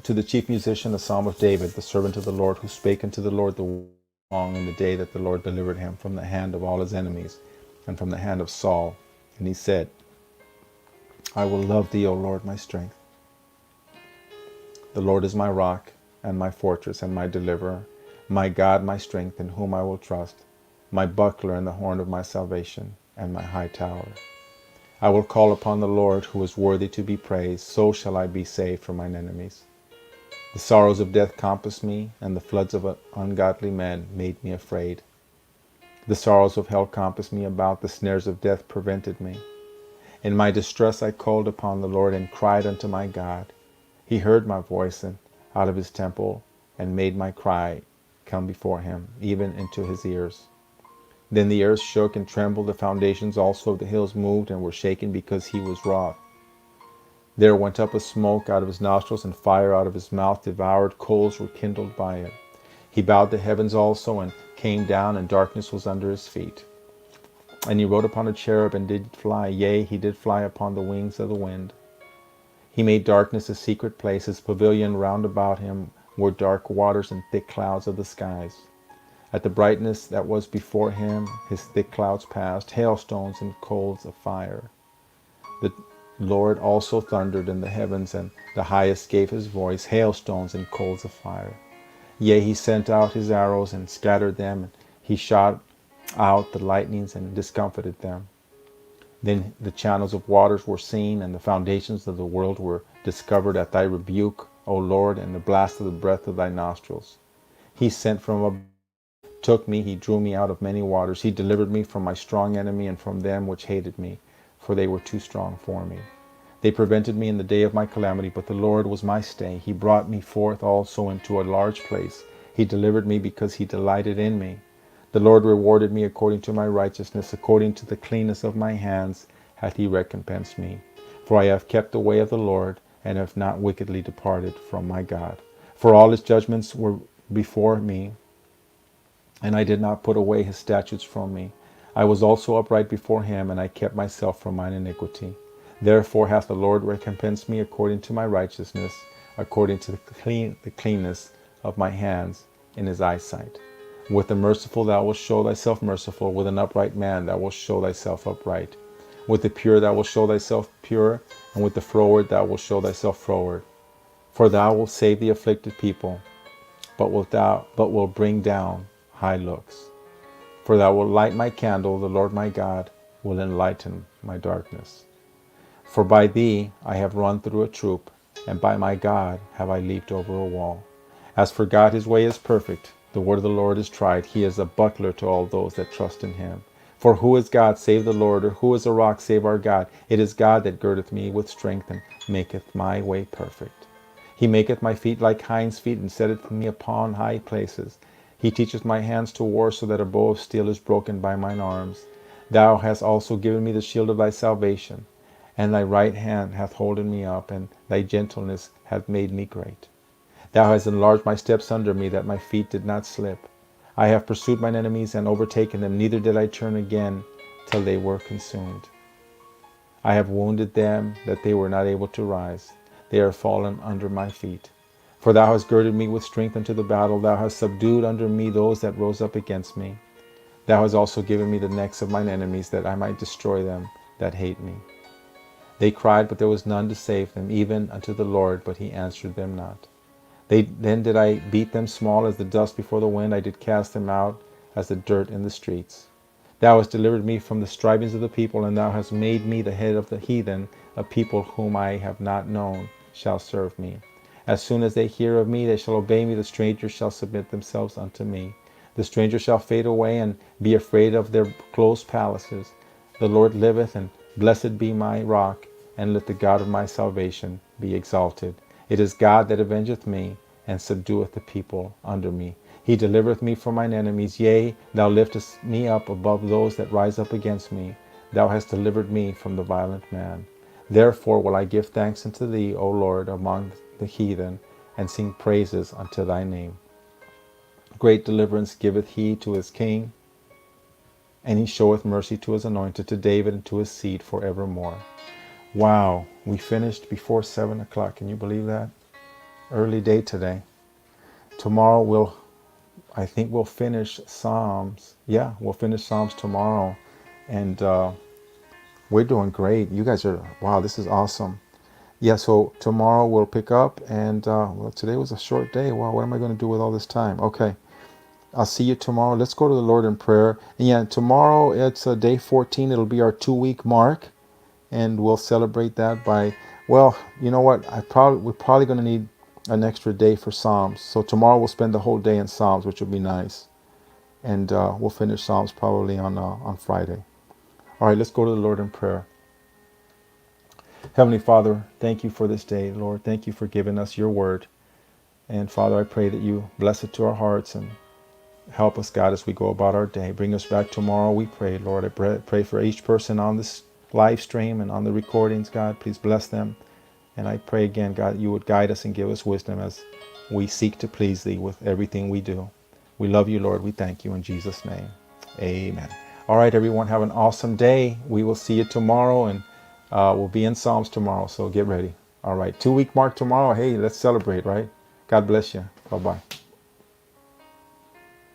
To the chief musician, a psalm of David, the servant of the Lord, who spake unto the Lord the song in the day that the Lord delivered him from the hand of all his enemies, and from the hand of Saul. And he said, I will love thee, O Lord, my strength. The Lord is my rock, and my fortress, and my deliverer, my God, my strength, in whom I will trust, my buckler and the horn of my salvation, and my high tower. I will call upon the Lord, who is worthy to be praised. So shall I be saved from mine enemies. The sorrows of death compassed me, and the floods of ungodly men made me afraid. The sorrows of hell compassed me about. The snares of death prevented me. In my distress I called upon the Lord, and cried unto my God. He heard my voice out of his temple, and made my cry come before him, even into his ears. Then the earth shook and trembled. The foundations also of the hills moved and were shaken, because he was wroth. There went up a smoke out of his nostrils, and fire out of his mouth devoured. Coals were kindled by it. He bowed the heavens also, and came down, and darkness was under his feet. And he rode upon a cherub, and did fly. Yea, he did fly upon the wings of the wind. He made darkness a secret place. His pavilion round about him were dark waters and thick clouds of the skies. At the brightness that was before him, his thick clouds passed, hailstones and coals of fire. The Lord also thundered in the heavens, and the highest gave his voice, hailstones and coals of fire. Yea, he sent out his arrows and scattered them, and he shot out the lightnings and discomfited them. Then the channels of waters were seen, and the foundations of the world were discovered at thy rebuke, O Lord, and the blast of the breath of thy nostrils. He sent from above, took me, he drew me out of many waters. He delivered me from my strong enemy and from them which hated me, for they were too strong for me. They prevented me in the day of my calamity, but the Lord was my stay. He brought me forth also into a large place. He delivered me because he delighted in me. The Lord rewarded me according to my righteousness, according to the cleanness of my hands hath he recompensed me. For I have kept the way of the Lord, and have not wickedly departed from my God. For all his judgments were before me, and I did not put away his statutes from me. I was also upright before him, and I kept myself from mine iniquity. Therefore hath the Lord recompensed me according to my righteousness, according to the cleanness of my hands in his eyesight. With the merciful thou wilt show thyself merciful, with an upright man thou wilt show thyself upright. With the pure thou wilt show thyself pure, and with the froward thou wilt show thyself froward. For thou wilt save the afflicted people, but will bring down high looks. For thou wilt light my candle, the Lord my God will enlighten my darkness. For by thee I have run through a troop, and by my God have I leaped over a wall. As for God, his way is perfect. The word of the Lord is tried. He is a buckler to all those that trust in him. For who is God save the Lord, or who is a rock save our God? It is God that girdeth me with strength, and maketh my way perfect. He maketh my feet like hinds' feet, and setteth me upon high places. He teacheth my hands to war, so that a bow of steel is broken by mine arms. Thou hast also given me the shield of thy salvation, and thy right hand hath holden me up, and thy gentleness hath made me great. Thou hast enlarged my steps under me, that my feet did not slip. I have pursued mine enemies and overtaken them, neither did I turn again till they were consumed. I have wounded them, that they were not able to rise. They are fallen under my feet. For thou hast girded me with strength unto the battle. Thou hast subdued under me those that rose up against me. Thou hast also given me the necks of mine enemies, that I might destroy them that hate me. They cried, but there was none to save them, even unto the Lord, but he answered them not. Then did I beat them small as the dust before the wind. I did cast them out as the dirt in the streets. Thou hast delivered me from the strivings of the people, and thou hast made me the head of the heathen. A people whom I have not known shall serve me. As soon as they hear of me, they shall obey me. The strangers shall submit themselves unto me. The stranger shall fade away, and be afraid of their close palaces. The Lord liveth, and blessed be my rock, and let the God of my salvation be exalted. It is God that avengeth me, and subdueth the people under me. He delivereth me from mine enemies. Yea, thou liftest me up above those that rise up against me. Thou hast delivered me from the violent man. Therefore will I give thanks unto thee, O Lord, among the heathen, and sing praises unto thy name. Great deliverance giveth he to his king, and he showeth mercy to his anointed, to David and to his seed forevermore. Wow, we finished before 7 o'clock. Can you believe that? Early day today. Tomorrow I think we'll finish Psalms. Yeah, we'll finish Psalms tomorrow. And we're doing great. You guys are, wow, this is awesome. Yeah, so tomorrow we'll pick up. And well, today was a short day. Wow, what am I going to do with all this time? Okay, I'll see you tomorrow. Let's go to the Lord in prayer. And yeah, tomorrow it's day 14. It'll be our 2-week mark. And we'll celebrate that by, well, you know what? We're probably going to need an extra day for Psalms. So tomorrow we'll spend the whole day in Psalms, which will be nice. And we'll finish Psalms probably on Friday. All right, let's go to the Lord in prayer. Heavenly Father, thank you for this day, Lord. Thank you for giving us your word. And Father, I pray that you bless it to our hearts and help us, God, as we go about our day. Bring us back tomorrow, we pray, Lord. I pray for each person on this live stream and on the recordings, God. Please bless them. And I pray again, God, you would guide us and give us wisdom as we seek to please thee with everything we do. We love you, Lord. We thank you in Jesus' name. Amen. All right, everyone, have an awesome day. We will see you tomorrow, and we'll be in Psalms tomorrow, so get ready. All right, 2-week mark tomorrow. Hey, let's celebrate, right? God bless you. Bye-bye.